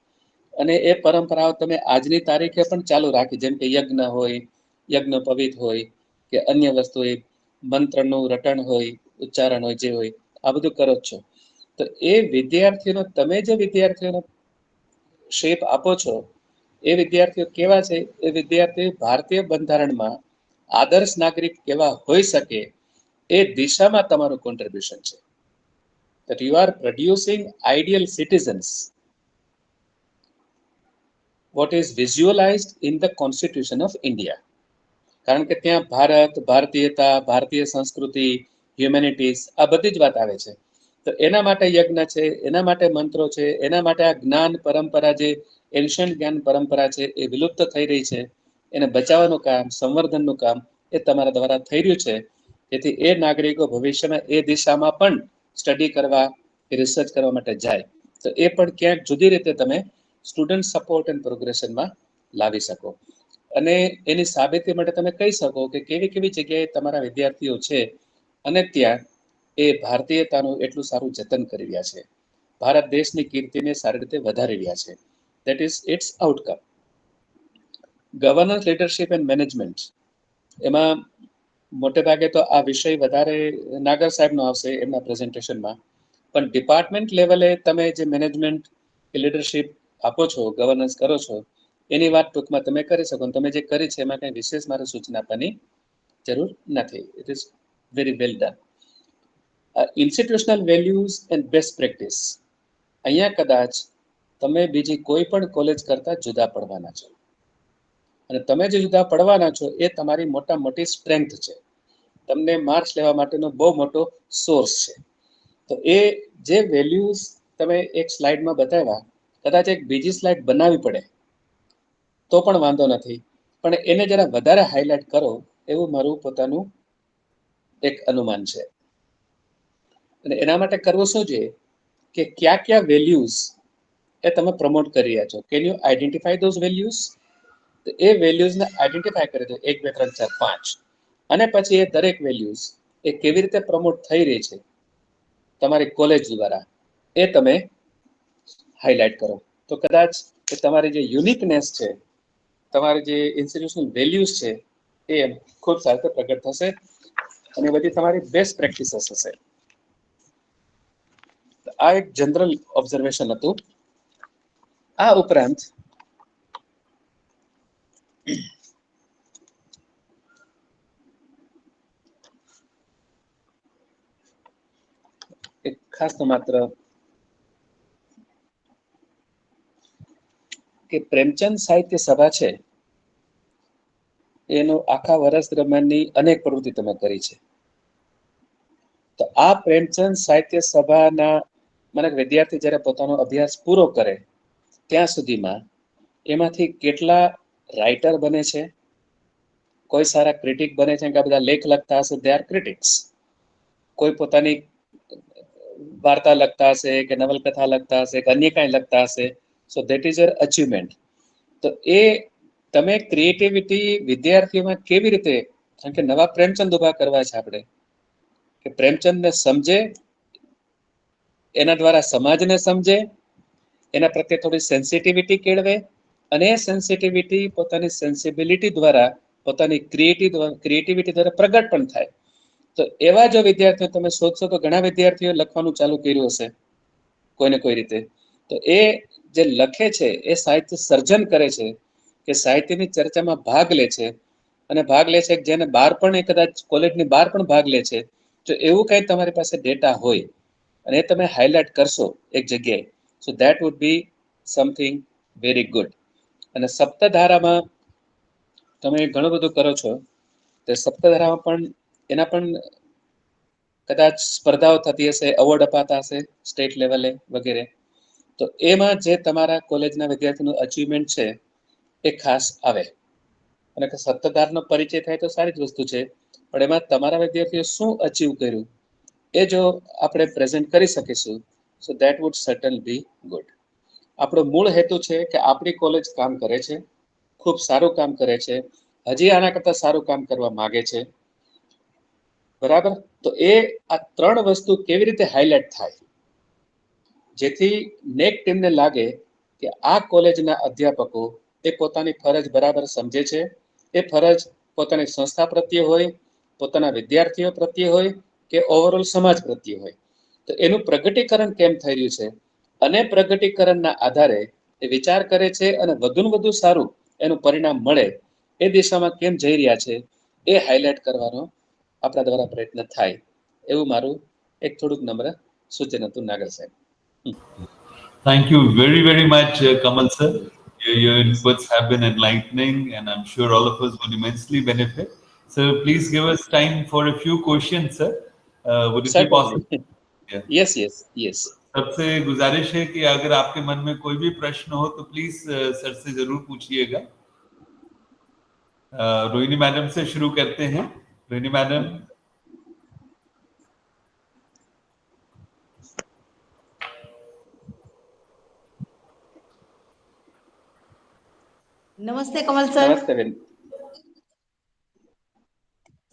અને એ પરંપરાઓ તમે આજની તારીખે પણ ચાલુ રાખી, જેમ કે યજ્ઞ હોય, યજ્ઞ પવિત હોય, કે અન્ય વસ્તુ હોય, મંત્રનું રટણ હોય, ઉચ્ચારણ હોય, જે હોય, આ બધું કરો જ છો. તો એ વિદ્યાર્થીઓનો, તમે જે વિદ્યાર્થીઓનો શેપ આપો છો, એ વિદ્યાર્થીઓ કેવા છે, એ વિદ્યાર્થીઓ ભારતીય બંધારણમાં આદર્શ નાગરિક કેવા હોઈ શકે એ દિશામાં તમારું કોન્ટ્રીબ્યુશન છે. that you are producing ideal citizens, what is visualized in the Constitution of India. કારણ કે ત્યાં ભારત, ભારતીયતા, ભારતીય સંસ્કૃતિ, હ્યુમેનિટીઝ, આ બધી જ વાત આવે છે. તો એના માટે યજ્ઞ છે, એના માટે મંત્રો છે, એના માટે આ જ્ઞાન પરંપરા, જે એન્શિયન્ટ જ્ઞાન પરંપરા છે, એ વિલુપ્ત થઈ રહી છે, એને બચાવવાનું કામ, સંવર્ધનનું કામ એ તમારા દ્વારા થઈ રહ્યું છે, જેથી એ નાગરિકો ભવિષ્યમાં એ દિશામાં પણ સ્ટડી કરવા, રિસર્ચ કરવા માટે જાય, તો એ પણ ક્યાંક જુદી રીતે તમે સ્ટુડન્ટ સપોર્ટ એન્ડ પ્રોગ્રેશનમાં લાવી શકો. અને એની સાબિતી માટે તમે કહી શકો કે કેવી કેવી જગ્યાએ તમારા વિદ્યાર્થીઓ છે અને ત્યાં એ ભારતીયતાનું એટલું સારું જતન કરી રહ્યા છે, ભારત દેશની કીર્તિને સારી રીતે વધારી રહ્યા છે. That is its outcome. Governance, leadership and management, એમાં મોટે ભાગે તો આ વિષય વધારે નાગર સાહેબનો આવશે એમના પ્રેઝન્ટેશનમાં, પણ ડિપાર્ટમેન્ટ લેવલે તમે જે મેનેજમેન્ટ કે લીડરશિપ આપો છો, ગવર્નન્સ કરો છો, એની વાત ટૂંકમાં તમે કરી શકો. તમે જે કરી છે એમાં કંઈ વિશેષ મારે સૂચના આપવાની જરૂર નથી. It is very well done. Institutional values and best practice, અહીંયા કદાચ તમે બીજી કોઈ પણ કોલેજ કરતાં જુદા પડવાના છો, અને તમે જે જુદા પડવાના છો એ તમારી મોટી સ્ટ્રેન્થ છે, તમને માર્ક્સ લેવા માટેનો બહુ મોટો સોર્સ છે. તો એ જે વેલ્યુઝ તમે એક સ્લાઇડમાં બતાવ્યા, કદાચ એક બીજી સ્લાઇડ બનાવવી પડે તો પણ વાંધો નથી, પણ એને જરા વધારે હાઇલાઇટ કરો એવું મારું પોતાનું એક અનુમાન છે. અને એના માટે કરવું શું છે કે કયા વેલ્યુઝ એ તમે પ્રમોટ કરી રહ્યા છો. Can you identify those values? તો એ વેલ્યુઝને આઈડેન્ટિફાઈ કરી દો, 1 2 3 4 5, અને પછી એ દરેક વેલ્યુઝ એ કેવી રીતે પ્રમોટ થઈ રહી છે તમારી કોલેજ દ્વારા, એ તમે હાઇલાઇટ કરો. તો કદાચ એ તમારી જે યુનિકનેસ છે, તમારી જે ઇન્સ્ટિટ્યુશનલ વેલ્યુઝ છે, એ ખૂબ સારી રીતે પ્રગટ થશે, અને બધી તમારી બેસ્ટ પ્રેક્ટિસીસ હશે. આ એક જનરલ ઓબ્ઝર્વેશન હતું. આ ઉપરાંત એક ખાસ તો માત્ર કે પ્રેમચંદ સાહિત્ય સભા છે, એનો આખા વર્ષ દરમિયાનની અનેક પ્રવૃત્તિ તમે કરી છે. તો આ પ્રેમચંદ સાહિત્ય સભાના મને વિદ્યાર્થી જ્યારે પોતાનો અભ્યાસ પૂરો કરે ત્યાં સુધીમાં એમાંથી કેટલા રાઇટર બને છે, કોઈ સારા ક્રિટિક બને છે, કે આ બધા લેખ લખતા હશે, દે આર ક્રિટિક્સ. કોઈ પોતાની વાર્તા લખતા હશે, કે નવલકથા લખતા હશે, કે અન્ય કાંઈ લખતા હશે. So that is your achievement. તો એ તમે ક્રિએટિવિટી વિદ્યાર્થીઓમાં કેવી રીતે, કારણ કે નવા પ્રેમચંદ ઉભા કરવા છે આપણે, કે પ્રેમચંદને સમજે, એના દ્વારા સમાજને સમજે, એના પ્રત્યે થોડી સેન્સિટિવિટી કેળવે, અને એ સેન્સિટિવિટી પોતાની સેન્સિબિલિટી દ્વારા, પોતાની ક્રિએટિવિટી દ્વારા પ્રગટ પણ થાય. તો એવા જો વિદ્યાર્થીઓ તમે શોધશો તો ઘણા વિદ્યાર્થીઓ લખવાનું ચાલુ કર્યું હશે કોઈને કોઈ રીતે. તો એ જે લખે છે એ સાહિત્ય સર્જન કરે છે, કે સાહિત્યની ચર્ચામાં ભાગ લે છે, અને ભાગ લે છે જેને બહાર પણ એ કદાચ કોલેજની બહાર પણ ભાગ લે છે. જો એવું કંઈ તમારી પાસે ડેટા હોય અને એ તમે હાઇલાઇટ કરશો એક જગ્યાએ, so that would be something very good. અને સપ્તધારામાં તમે ઘણું બધું કરો છો. તો સપ્તધારામાં પણ એના પણ કદાચ સ્પર્ધાઓ થતી હશે, એવોર્ડ અપાતા હશે સ્ટેટ લેવલે વગેરે. તો એમાં જે તમારા કોલેજના વિદ્યાર્થીનું અચીવમેન્ટ છે એ ખાસ આવે. અને સપ્તધારનો પરિચય થાય તો સારી જ વસ્તુ છે, પણ એમાં તમારા વિદ્યાર્થીઓ શું અચીવ કર્યું એ જો આપણે પ્રેઝન્ટ કરી શકીશું, so that wood certain B good. આપણો મૂળ હેતુ છે કે આપણી કોલેજ કામ કરે છે, ખૂબ સારું કામ કરે છે, હજી આના કરતાં સારું કામ કરવા માગે છે, બરાબર. તો એ આ 3 વસ્તુ કેવી રીતે હાઇલાઇટ થાય, જેથી નેક ટીમને લાગે કે આ કોલેજના અધ્યાપકો એ પોતાની ફરજ બરાબર સમજે છે. એ ફરજ પોતાની સંસ્થા પ્રત્યે હોય, પોતાના વિદ્યાર્થીઓ પ્રત્યે હોય, કે ઓવરઓલ સમાજ પ્રત્યે હોય. તો એનું પ્રગટીકરણ કેમ થઈ રહ્યું છે, અને પ્રગટીકરણના આધારે એ વિચાર કરે છે, અને વધુને વધુ સારું એનું પરિણામ મળે એ દિશામાં કેમ જઈ રહ્યા છે, એ હાઇલાઇટ કરવાનો આપણા દ્વારા પ્રયત્ન થાય, એવું મારું એક થોડુંક નમ્ર સૂચન હતું નાગર સાહેબ. Thank you very, very much, Kamal sir. Your inputs have been enlightening, and I'm sure all of us would immensely benefit. So please give us time for a few questions, sir. Would it be possible? Certainly. Yeah. Yes, yes, yes. सबसे गुजारिश है कि अगर आपके मन में कोई भी प्रश्न हो तो प्लीज सर से जरूर पूछिएगा. रोहिणी मैडम से शुरू करते हैं. रोहिणी मैडम. નમસ્તે કમલ સર. નમસ્તે બેન.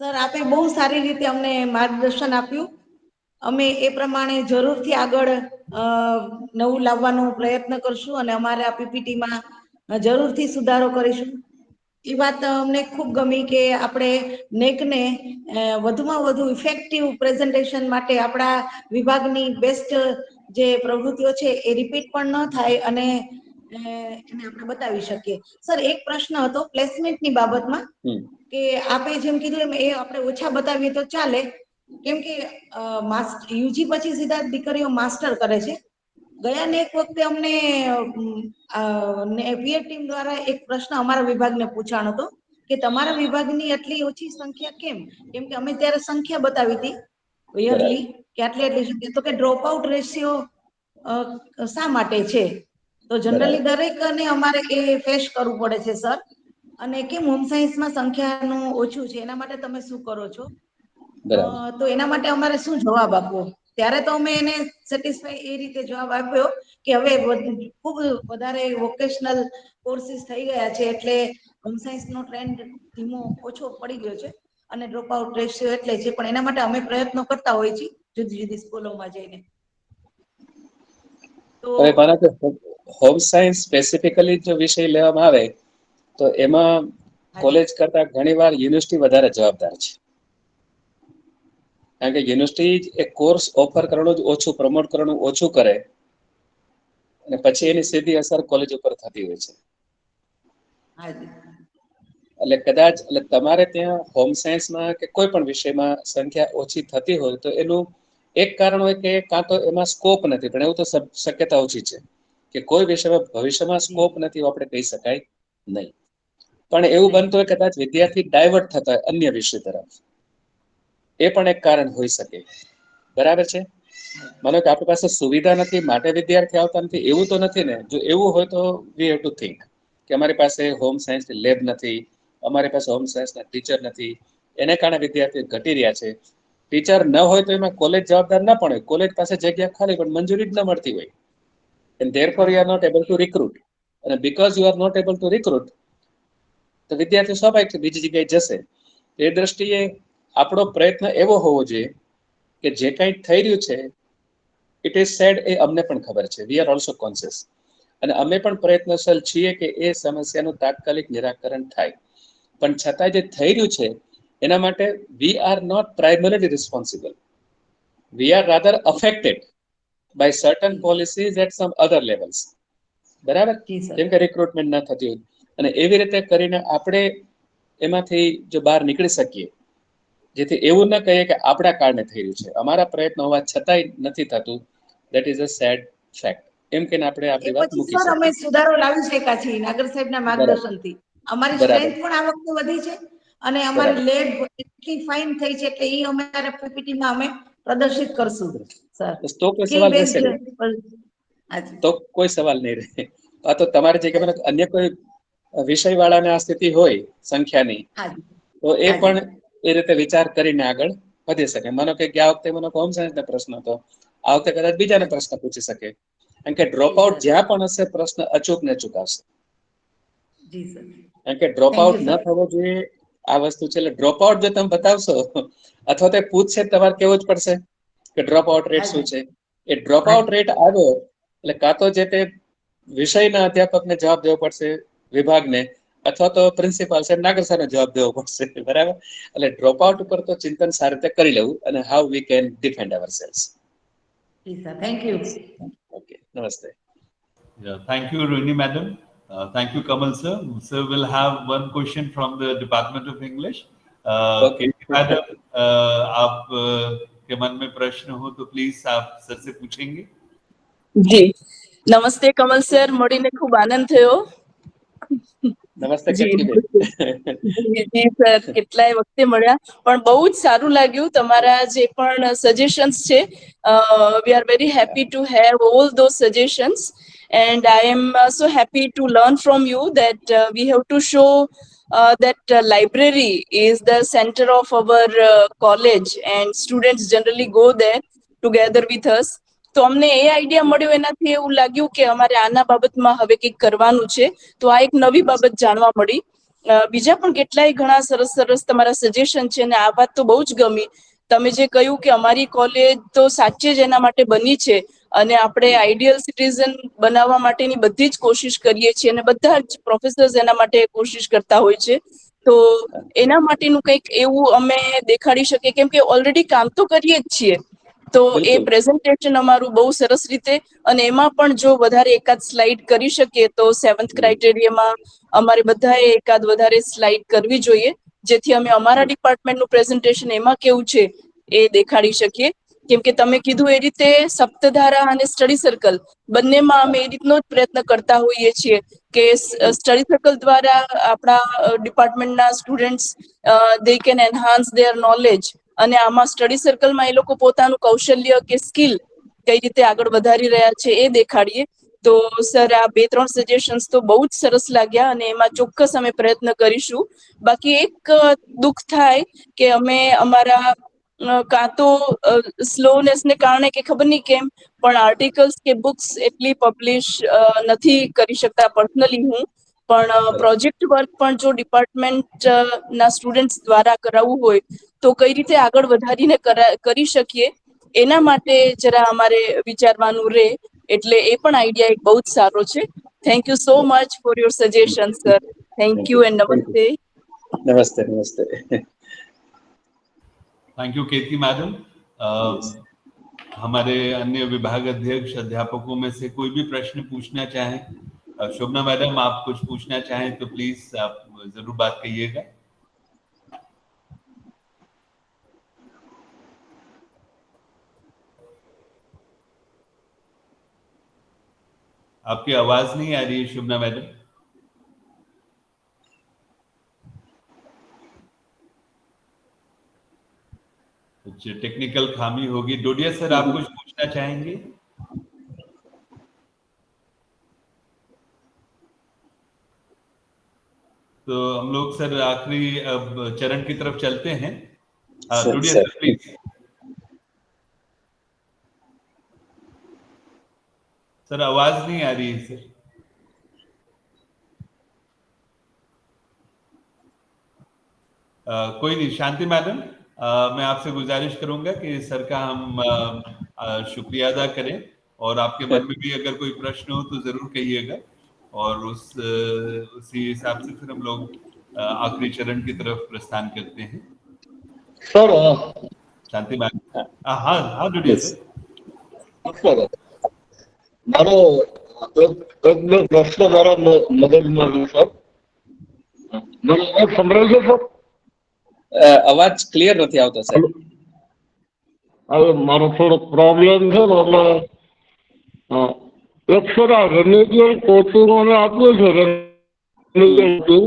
સર, આપે બહુ સારી રીતે અમને માર્ગદર્શન આપ્યું. અમે એ પ્રમાણે જરૂરથી આગળ નવું લાવવાનો પ્રયત્ન કરશું, અને અમારા પીપીટીમાં જરૂરથી સુધારો કરીશું. એ વાત અમને ખૂબ ગમી કે આપણે નેકને વધુમાં વધુ ઇફેક્ટિવ પ્રેઝન્ટેશન માટે આપણા વિભાગની બેસ્ટ જે પ્રવૃત્તિઓ છે એ રિપીટ પણ ન થાય અને એને આપણે બતાવી શકીએ. સર, એક પ્રશ્ન હતો પ્લેસમેન્ટની બાબતમાં કે આપે જેમ કીધું એમ એ આપણે ઓછા બતાવીએ તો ચાલે, કેમ કે યુજી પછી સીધા દીકરીઓ માસ્ટર કરે છે. ગયા ને એક વખતે અમને પીએ ટીમ દ્વારા એક પ્રશ્ન અમારા વિભાગને પૂછાણો હતો કે તમારા વિભાગની આટલી ઓછી સંખ્યા કેમ? કેમ કે અમે ત્યારે સંખ્યા બતાવી હતી યરલી કે આટલી સંખ્યા, તો કે ડ્રોપ આઉટ રેશિયો શા માટે છે? તો જનરલી દરેકને અમારે એ ફેસ કરવું પડે છે સર. અને કેમ હોમ સાયન્સમાં સંખ્યાનું ઓછું છે, એના માટે તમે શું કરો છો? તો એના માટે અમારે શું જવાબ આપવો? ત્યારે તો અમે એને સેટિસ્ફાઈ એ રીતે જવાબ આપ્યો કે હવે ખૂબ વધારે વોકેશનલ કોર્સિસ થઈ ગયા છે, એટલે હોમ સાયન્સ નો ટ્રેન્ડ ધીમો ઓછો પડી ગયો છે અને ડ્રોપ આઉટ રેશિયો એટલે છે, પણ એના માટે અમે પ્રયત્નો કરતા હોઈએ છીએ જુદી જુદી સ્કૂલોમાં જઈને. તો હોમ સાયન્સ સ્પેસિફિકલી જો વિષય લેવામાં આવે તો એમાં કોલેજ કરતા ઘણીવાર યુનિવર્સિટી વધારે જવાબદાર છે. કારણ કે યુનિવર્સિટી એક કોર્સ ઓફર કરવાનું જ ઓછું, પ્રમોટ કરવાનું ઓછું કરે અને પછી એની સીધી અસર કોલેજ ઉપર થતી હોય છે. એટલે કદાચ તમારે ત્યાં હોમ સાયન્સમાં કે કોઈ પણ વિષયમાં સંખ્યા ઓછી થતી હોય તો એનું એક કારણ હોય કે કાં તો એમાં સ્કોપ નથી, પણ એવું તો શક્યતા ઓછી છે કે કોઈ વિષયમાં ભવિષ્યમાં સ્કોપ નથી, આપણે કહી શકાય નહીં. પણ એવું બનતું હોય કદાચ વિદ્યાર્થી ડાયવર્ટ થતા હોય અન્ય વિષય તરફ, એ પણ એક કારણ હોઈ શકે. બરાબર છે? માનો કે આપણી પાસે સુવિધા નથી માટે વિદ્યાર્થી આવતા નથી, એવું તો નથી ને? જો એવું હોય તો વી હેવ ટુ થિંક કે અમારી પાસે હોમ સાયન્સની લેબ નથી, અમારી પાસે હોમ સાયન્સના ટીચર નથી, એને કારણે વિદ્યાર્થીઓ ઘટી રહ્યા છે. ટીચર ન હોય તો એમાં કોલેજ જવાબદાર ન પણ હોય, કોલેજ પાસે જગ્યા ખાલી પણ મંજૂરી જ ન મળતી હોય. And therefore you are not able to recruit. And because you are not able to recruit, તો વિદ્યાર્થીઓ સ્વાભાવિક છે બીજી જગ્યાએ જશે. એ દ્રષ્ટિએ આપણો પ્રયત્ન એવો હોવો જોઈએ કે જે કંઈ થઈ રહ્યું છે ઇટ ઇઝ સેડ, એ અમને પણ ખબર છે, વી આર ઓલ્સો કોન્શિયસ, અને અમે પણ પ્રયત્નશીલ છીએ કે એ સમસ્યાનું તાત્કાલિક નિરાકરણ થાય. પણ છતાં જે થઈ રહ્યું છે એના માટે we are not primarily responsible, we are rather affected by certain policies at some other levels. બરાબર? જેમ કે રિક્રુટમેન્ટ ન થતી હોય, અને એવી રીતે કરીને આપણે એમાંથી જો બહાર નીકળી શકીએ, જેથી એવું ન કહીએ કે આપણા કારણે થઈ રહ્યું છે, અમારા પ્રયત્નો હોવા છતાંય નથી થતું, that is a sad fact. એમ કે આપણે આપણી વાત મૂકી સર અમે સુધારો લાવી શક્યા છીએ નાગર સાહેબના માર્ગદર્શનથી. અમારી સ્ટ્રેન્થ પણ આ વખતે વધી છે અને અમારી લેબ એટલી ફાઇન થઈ છે કે એ અમારા પીપીટીમાં અમે પ્રદર્શિત કરશું સર. તો કોઈ સવાલ રહેશે નહીં, તો કોઈ સવાલ નહીં રહે. આ તો તમારે જે કે અન્ય કોઈ વિષય વાળાને આ સ્થિતિ હોય સંખ્યાની, તો એ પણ એ રીતે વિચાર કરીને આગળ વધી શકે. માનો કે ગયા વખતે મને હોમ સાયન્સનો પ્રશ્ન હતો, આ વખતે કદાચ બીજાને પ્રશ્ન પૂછી શકે. કારણ કે ડ્રોપ આઉટ જ્યાં પણ હશે પ્રશ્ન અચૂક ને અચૂક આવશે. કારણ કે ડ્રોપ આઉટ ન થવો જોઈએ આ વસ્તુ છે. એટલે ડ્રોપ આઉટ જો તમે બતાવશો અથવા તો પૂછશે તમારે કેવું જ પડશે કે ડ્રોપ આઉટ રેટ શું છે. એ ડ્રોપ આઉટ રેટ આવ્યો એટલે કાં તો જે તે વિષયના અધ્યાપકને જવાબ દેવો પડશે, વિભાગને, અથવા તો પ્રિન્સિપાલ સાહેબ નાગર સાહેબને જવાબ દેવો પડશે. બરાબર? એટલે ડ્રોપ આઉટ ઉપર તો ચિંતન સારી રીતે કરી લેવું અને how we can defend ourselves. Thank you. Okay, નમસ્તે. Yeah, thank you, Rohini madam. Thank you, Kamal sir. Sir will have one question from the Department of English. Okay. Madam, आप के मन में प्रश्न हो तो प्लीज आप सर से पूछेंगे. જી નમસ્તે કમલ સર, મળીને ખૂબ આનંદ થયો. નમસ્તે જી જી સર, કેટલાય વખતે મળ્યા પણ બહુ જ સારું લાગ્યું. તમારા જે પણ સજેશન્સ છે, we are very happy to have all those suggestions and I am so happy to learn from you that we have to show that library is the center of our college and students generally go there together with us. તો અમને એ આઈડિયા મળ્યો, એનાથી એવું લાગ્યું કે અમારે આના બાબતમાં હવે કંઈક કરવાનું છે. તો આ એક નવી બાબત જાણવા મળી. બીજા પણ કેટલાય ઘણા સરસ સરસ તમારા સજેશન છે અને આ વાત તો બહુ જ ગમી. તમે જે કહ્યું કે અમારી કોલેજ તો સાચે જ એના માટે બની છે અને આપણે આઈડિયલ સિટીઝન બનાવવા માટેની બધી જ કોશિશ કરીએ છીએ અને બધા જ પ્રોફેસર્સ એના માટે કોશિશ કરતા હોય છે. તો એના માટેનું કંઈક એવું અમે દેખાડી શકીએ, કેમ કે ઓલરેડી કામ તો કરીએ જ છીએ. તો એ બિલકુલ. પ્રેઝન્ટેશન અમારું બહુ સરસ રીતે, અને એમાં પણ જો વધારે એકાદ સ્લાઇડ કરી શકીએ તો 7th ક્રાઇટેરિયામાં અમારે બધાએ એકાદ વધારે સ્લાઇડ કરવી જોઈએ, જેથી અમે અમારા ડિપાર્ટમેન્ટનું પ્રેઝન્ટેશન એમાં કેવું છે એ દેખાડી શકીએ. કેમ કે તમે કીધું એ રીતે સપ્તધારા અને સ્ટડી સર્કલ બંનેમાં અમે એ રીતનો જ પ્રયત્ન કરતા હોઈએ છીએ કે સ્ટડી સર્કલ દ્વારા આપણા ડિપાર્ટમેન્ટના students they can enhance their knowledge, અને આમાં સ્ટડી સર્કલમાં એ લોકો પોતાનું કૌશલ્ય કે સ્કિલ કઈ રીતે આગળ વધારી રહ્યા છે એ દેખાડીએ. તો સર, આ 2-3 સજેશન્સ તો બહુ જ સરસ લાગ્યા અને એમાં ચોક્કસ અમે પ્રયત્ન કરીશું. બાકી એક દુઃખ થાય કે અમે અમારા કાં તો સ્લોનેસ ને કારણે કે ખબર નહીં કેમ, પણ આર્ટિકલ્સ કે બુક્સ એટલી પબ્લિશ નથી કરી શકતા પર્સનલી હું. પણ પ્રોજેક્ટ વર્ક પણ જો ડિપાર્ટમેન્ટ ના સ્ટુડન્ટ્સ દ્વારા કરાવવું હોય તો કઈ રીતે આગળ વધારીને કરી શકીએ એના માટે જરા અમારે વિચારવાનું રહે. એટલે એ પણ આઈડિયા એક બહુ જ સારો છે. Thank you so much for your suggestion sir. Thank you and નમસ્તે. નમસ્તે. નમસ્તે. थैंक यू केती मैडम. हमारे अन्य विभाग अध्यक्ष अध्यापकों में से कोई भी प्रश्न पूछना चाहें? शोभना मैडम, आप कुछ पूछना चाहें तो प्लीज आप जरूर बात कहिएगा. आपकी आवाज नहीं आ रही है शोभना मैडम. कुछ टेक्निकल खामी होगी. डोडिया सर, आप कुछ पूछना चाहेंगे? तो हम लोग सर आखिरी अब चरण की तरफ चलते हैं. Dodiya sir please. सर आवाज नहीं आ रही है सर. कोई नहीं. शांति मैडम, मैं आपसे गुजारिश करूंगा कि सर का हम शुक्रिया अदा करें, और आपके मन में भी अगर कोई प्रश्न हो तो जरूर कहिएगा, और उसी हिसाब से फिर हम लोग आखिरी चरण की तरफ प्रस्थान करते हैं. सर, शांति मैडम. हाँ डोडिया सर. મારો એક બે પ્રશ્ન મારા મગજમાં છે સર. મને અવાજ સંભળાય છે સર? અવાજ ક્લિયર નથી આવતો સર. હવે મારો થોડો પ્રોબ્લેમ છે ને, એટલે એક સર આ રેમેડિયલ કોચિંગ અમે આપ્યું છે, remedial coaching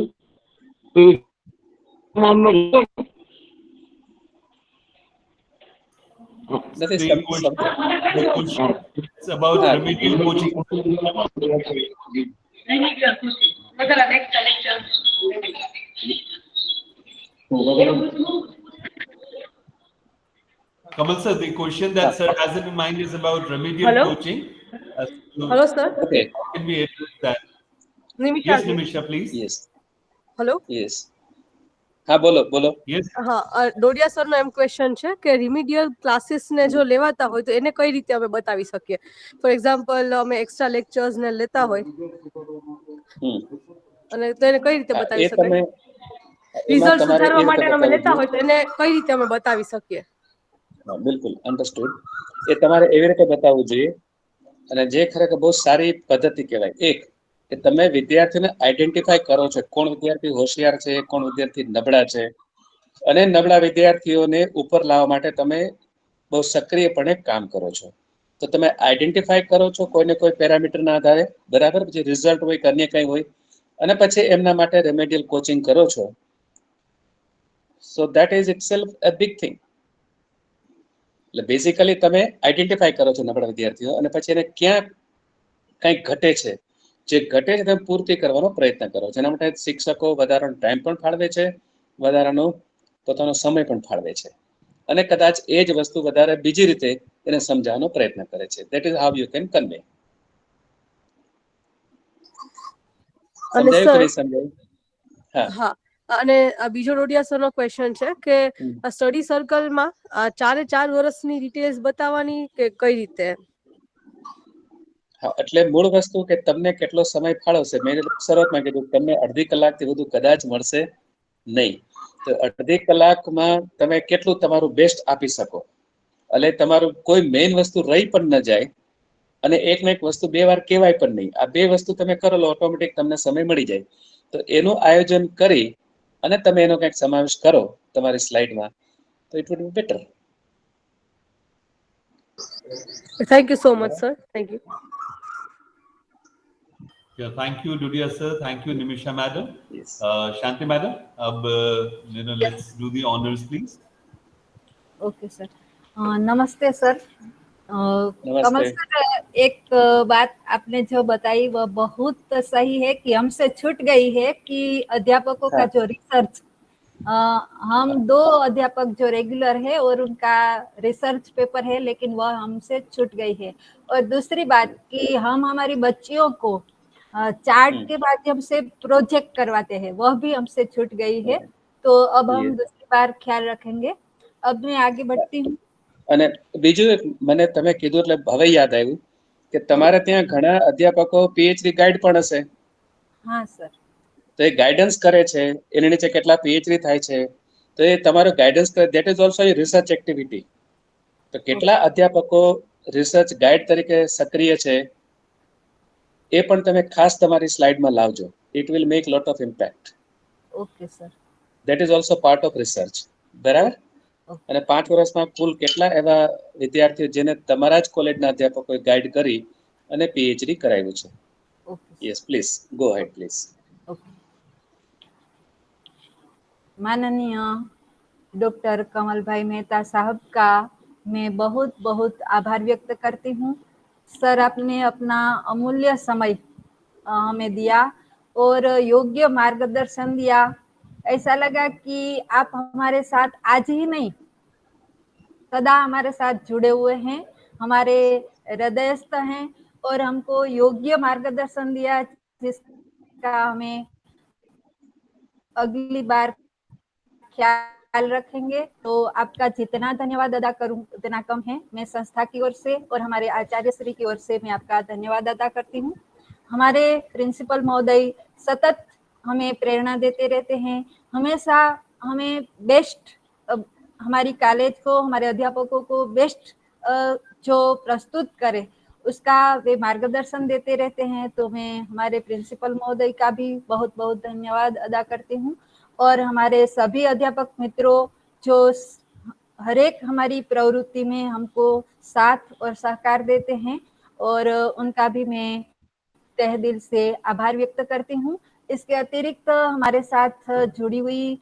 It's about remedial coaching. Kamal sir, the question that sir has in mind is about remedial Hello? coaching. Hello, sir. Okay. How can we address that? Nimisha. Yes, Nimisha, please. Yes. Hello. Yes. હા બોલો બોલો. Yes. હા, ડોડિયા સર નો એમ ક્વેશ્ચન છે કે રિમિડિયલ ક્લાસીસ ને જો લેવાતા હોય તો એને કઈ રીતે અમે બતાવી શકીએ? ફોર એક્ઝામ્પલ, અમે એક્સ્ટ્રા લેક્ચર્સ ને લેતા હોય અને તો એને કઈ રીતે બતાવી શકાય? રિઝલ્ટ સુધારવા માટે અમે લેતા હોય તો એને કઈ રીતે અમે બતાવી શકીએ? બિલકુલ અન્ડરસ્ટુડ. એ તમારે એવી રીતે બતાવવું જોઈએ, અને જે ખરેખર બહુ સારી પદ્ધતિ કહેવાય. એક કે તમે વિદ્યાર્થીને આઈડેન્ટિફાય કરો છો, કોણ વિદ્યાર્થી હોશિયાર છે, કોણ વિદ્યાર્થી નબળા છે, અને નબળા વિદ્યાર્થીઓને ઉપર લાવવા માટે તમે બહુ સક્રિયપણે કામ કરો છો. તો તમે આઈડેન્ટિફાય કરો છો કોઈને કોઈ પેરામીટરના આધારે, બરાબર, પછી રિઝલ્ટ હોય કે અન્ય કંઈ હોય, અને પછી એમના માટે રેમેડિયલ કોચિંગ કરો છો. So that is itself a big thing. એટલે બેઝિકલી તમે આઈડેન્ટિફાય કરો છો નબળા વિદ્યાર્થીઓ, અને પછી એને ક્યાં કંઈક ઘટે છે, જે ઘટે છે તમે પૂર્તિ કરવાનો પ્રયત્ન કરો છો. એના માટે શિક્ષકો વધારાનો ટાઈમ પણ ફાળવે છે, વધારાનો પોતાનો સમય પણ ફાળવે છે, અને કદાચ એ જ વસ્તુ વધારે બીજી રીતે એને સમજાવવાનો પ્રયત્ન કરે છે. That is how you can convey. સમજાયું કે નહીં સમજાયું? હા. અને બીજો ડોડિયા સર નો ક્વેશ્ચન છે કે સ્ટડી સર્કલમાં 4 વર્ષની ડિટેલ્સ બતાવવાની કે કઈ રીતે? હા, એટલે મૂળ વસ્તુ કે તમને કેટલો સમય ફાળવશે. મેં શરૂઆતમાં કીધું તમને અડધી કલાકથી વધુ કદાચ મળશે નહીં. તો અડધી કલાકમાં તમે કેટલું તમારું બેસ્ટ આપી શકો, એટલે તમારું કોઈ મેઇન વસ્તુ રહી પણ ન જાય અને એક ને એક વસ્તુ બે વાર કહેવાય પણ નહીં. આ બે વસ્તુ તમે કરો લો ઓટોમેટિક તમને સમય મળી જાય. તો એનું આયોજન કરી અને તમે એનો કંઈક સમાવેશ કરો તમારી સ્લાઇડમાં, તો it would be better. Thank you so much sir, thank you. Yeah, thank you, Dudia sir. Thank you, Nimisha madam. Yes. Shanti madam, अब let's do the honors, please. Okay sir. नमस्ते सर. नमस्ते. कमल सर, एक बात आपने जो बताई वह बहुत सही है कि हमसे छूट गई है कि अध्यापकों का हाँ. जो रिसर्च, हम 2 अध्यापक जो रेगुलर है और उनका रिसर्च पेपर है, लेकिन वह हमसे छूट गई है. और दूसरी बात कि हम हमारी बच्चियों को चार्ट के माध्यम से प्रोजेक्ट करवाते हैं, वह भी हमसे छूट गई है. तो अब हम Yes. दूसरी बार ख्याल रखेंगे. अब मैं आगे बढ़ती हूँ. અને બીજું એક મને તમે કીધું એટલે હવે યાદ આવ્યું કે તમારે ત્યાં ઘણા અધ્યાપકો પીએચડી ગાઈડ પણ હશે. हाँ सर. તો એ ગાઈડન્સ કરે છે, એની નીચે કેટલા પીએચડી થાય છે, તો એ તમારું ગાઈડન્સ કરે, that is also a research activity. તો કેટલા અધ્યાપકો રિસર્ચ ગાઈડ તરીકે સક્રિય છે એ પણ તમે ખાસ તમારી સ્લાઇડમાં લાવજો. It will make lot of impact. Okay sir. That is also part of research. બરાબર. અને 5 વર્ષમાં કુલ કેટલા એવા વિદ્યાર્થીઓ જેને તમારા જ કોલેજના અધ્યાપકોએ ગાઈડ કરી અને પીએચડી કરાવ્યું છે? Okay. Yes please go ahead please. Okay. माननीय डॉक्टर कमल भाई मेहता साहब का मैं बहुत बहुत आभार व्यक्त करती हूँ. सर, आपने अपना अमूल्य समय हमें दिया और योग्य मार्गदर्शन दिया. ऐसा लगा कि आप हमारे साथ आज ही नहीं, सदा हमारे साथ जुड़े हुए हैं, हमारे हृदयस्थ हैं और हमको योग्य मार्गदर्शन दिया जिसका हमें अगली बार ख्याल रखेंगे. तो आपका जितना धन्यवाद अदा करूं उतना कम है. मैं संस्था की ओर से और हमारे आचार्य श्री की ओर से मैं आपका धन्यवाद अदा करती हूँ. हमारे प्रिंसिपल महोदय सतत हमें प्रेरणा देते रहते हैं, हमेशा हमें बेस्ट, हमारी कॉलेज को, हमारे अध्यापकों को बेस्ट जो प्रस्तुत करे उसका वे मार्गदर्शन देते रहते हैं. तो मैं हमारे प्रिंसिपल महोदय का भी बहुत बहुत धन्यवाद अदा करती हूँ और हमारे सभी अध्यापक मित्रों जो हर एक हमारी प्रवृत्ति में हमको साथ और सहकार देते हैं और उनका भी मैं तहे दिल से आभार व्यक्त करती हूँ. इसके अतिरिक्त हमारे साथ जुड़ी हुई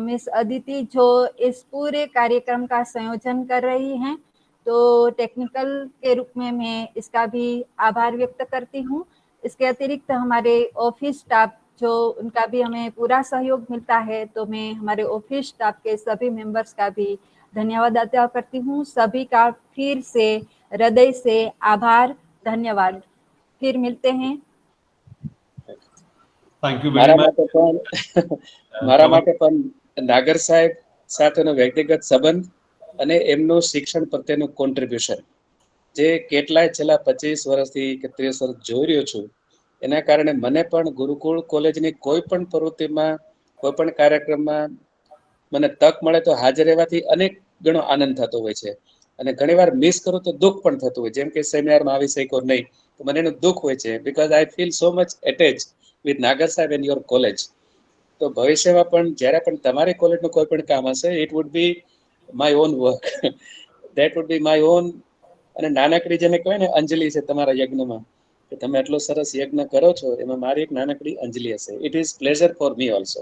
मिस अदिति जो इस पूरे कार्यक्रम का संयोजन कर रही हैं, तो टेक्निकल के रूप में मैं इसका भी आभार व्यक्त करती हूँ. इसके अतिरिक्त हमारे ऑफिस स्टाफ जो उनका भी हमें पूरा सहयोग मिलता है, तो मैं हमारे ऑफिस स्टाफ के सभी मेंबर्स का भी धन्यवाद अदा करती हूँ. सभी का फिर से हृदय से आभार, धन्यवाद. फिर मिलते हैं. Thank you very much. મારા માટે પણ નાગર સાહેબ સાથેનો વ્યક્તિગત સંબંધ અને એમનું શિક્ષણ પ્રત્યેનું કોન્ટ્રીબ્યુશન જે કેટલાય છેલ્લા 25 વર્ષથી કે 30 વર્ષ જોઈ રહ્યો છું, એના કારણે મને પણ ગુરુકુળ કોલેજની કોઈ પણ પ્રવૃત્તિમાં, કોઈ પણ કાર્યક્રમમાં મને તક મળે તો હાજર રહેવાથી અનેક ગણો આનંદ થતો હોય છે. અને ઘણીવાર મિસ કરું તો દુઃખ પણ થતું હોય, જેમ કે સેમિનારમાં આવી શક્યો નહીં તો મને એનું દુઃખ હોય છે, because I feel so much attach with Nagar સાહેબ એન્ડ યોર કોલેજ. તો ભવિષ્યમાં પણ જ્યારે પણ તમારી કોલેજનું કોઈ પણ કામ હશે, it would B my own work, that would be my own. અને નાનકડી જેને કહેવાય ને અંજલિ છે તમારા યજ્ઞમાં, કે તમે આટલો સરસ યજ્ઞ કરો છો, એમાં મારી એક નાનકડી અંજલિ હશે. It is pleasure for me also.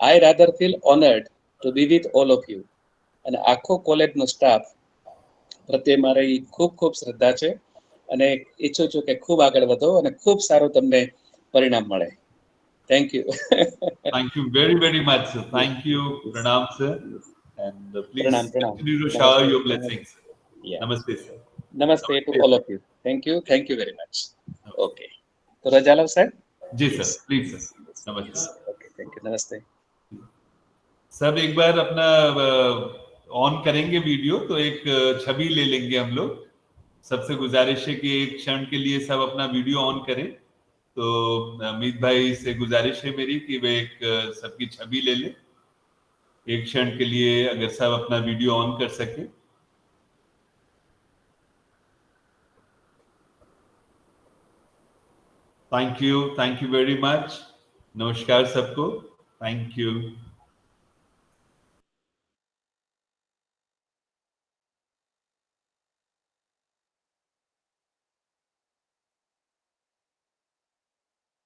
I rather feel honoured to be with all of you. અને આખો કોલેજનો સ્ટાફ પ્રત્યે મારી ખૂબ ખૂબ શ્રદ્ધા છે અને ઈચ્છું છું કે ખૂબ આગળ વધો અને ખૂબ સારું તમને પરિણામ મળે. Thank you. Thank you very, very much, sir. Thank you. Pranam, sir. And please Pranam. continue to shower your blessings. Yeah. Namaste, sir. Namaste to all of you. Thank you. Thank you very much. Okay. तो रजा लो सर. जी सर, प्लीज सर. नमस्ते. Okay, thank you. नमस्ते. सब एक बार अपना ऑन करेंगे वीडियो, तो एक छवि ले लेंगे हम लोग सबसे गुजारिश है कि एक क्षण के लिए सब अपना वीडियो ऑन करें। तो अमित भाई से गुजारिश है मेरी कि वे एक सबकी छवि ले लें एक क्षण के लिए, अगर सब अपना वीडियो ऑन कर सके। Thank you very much. नमस्कार सबको, थैंक यू।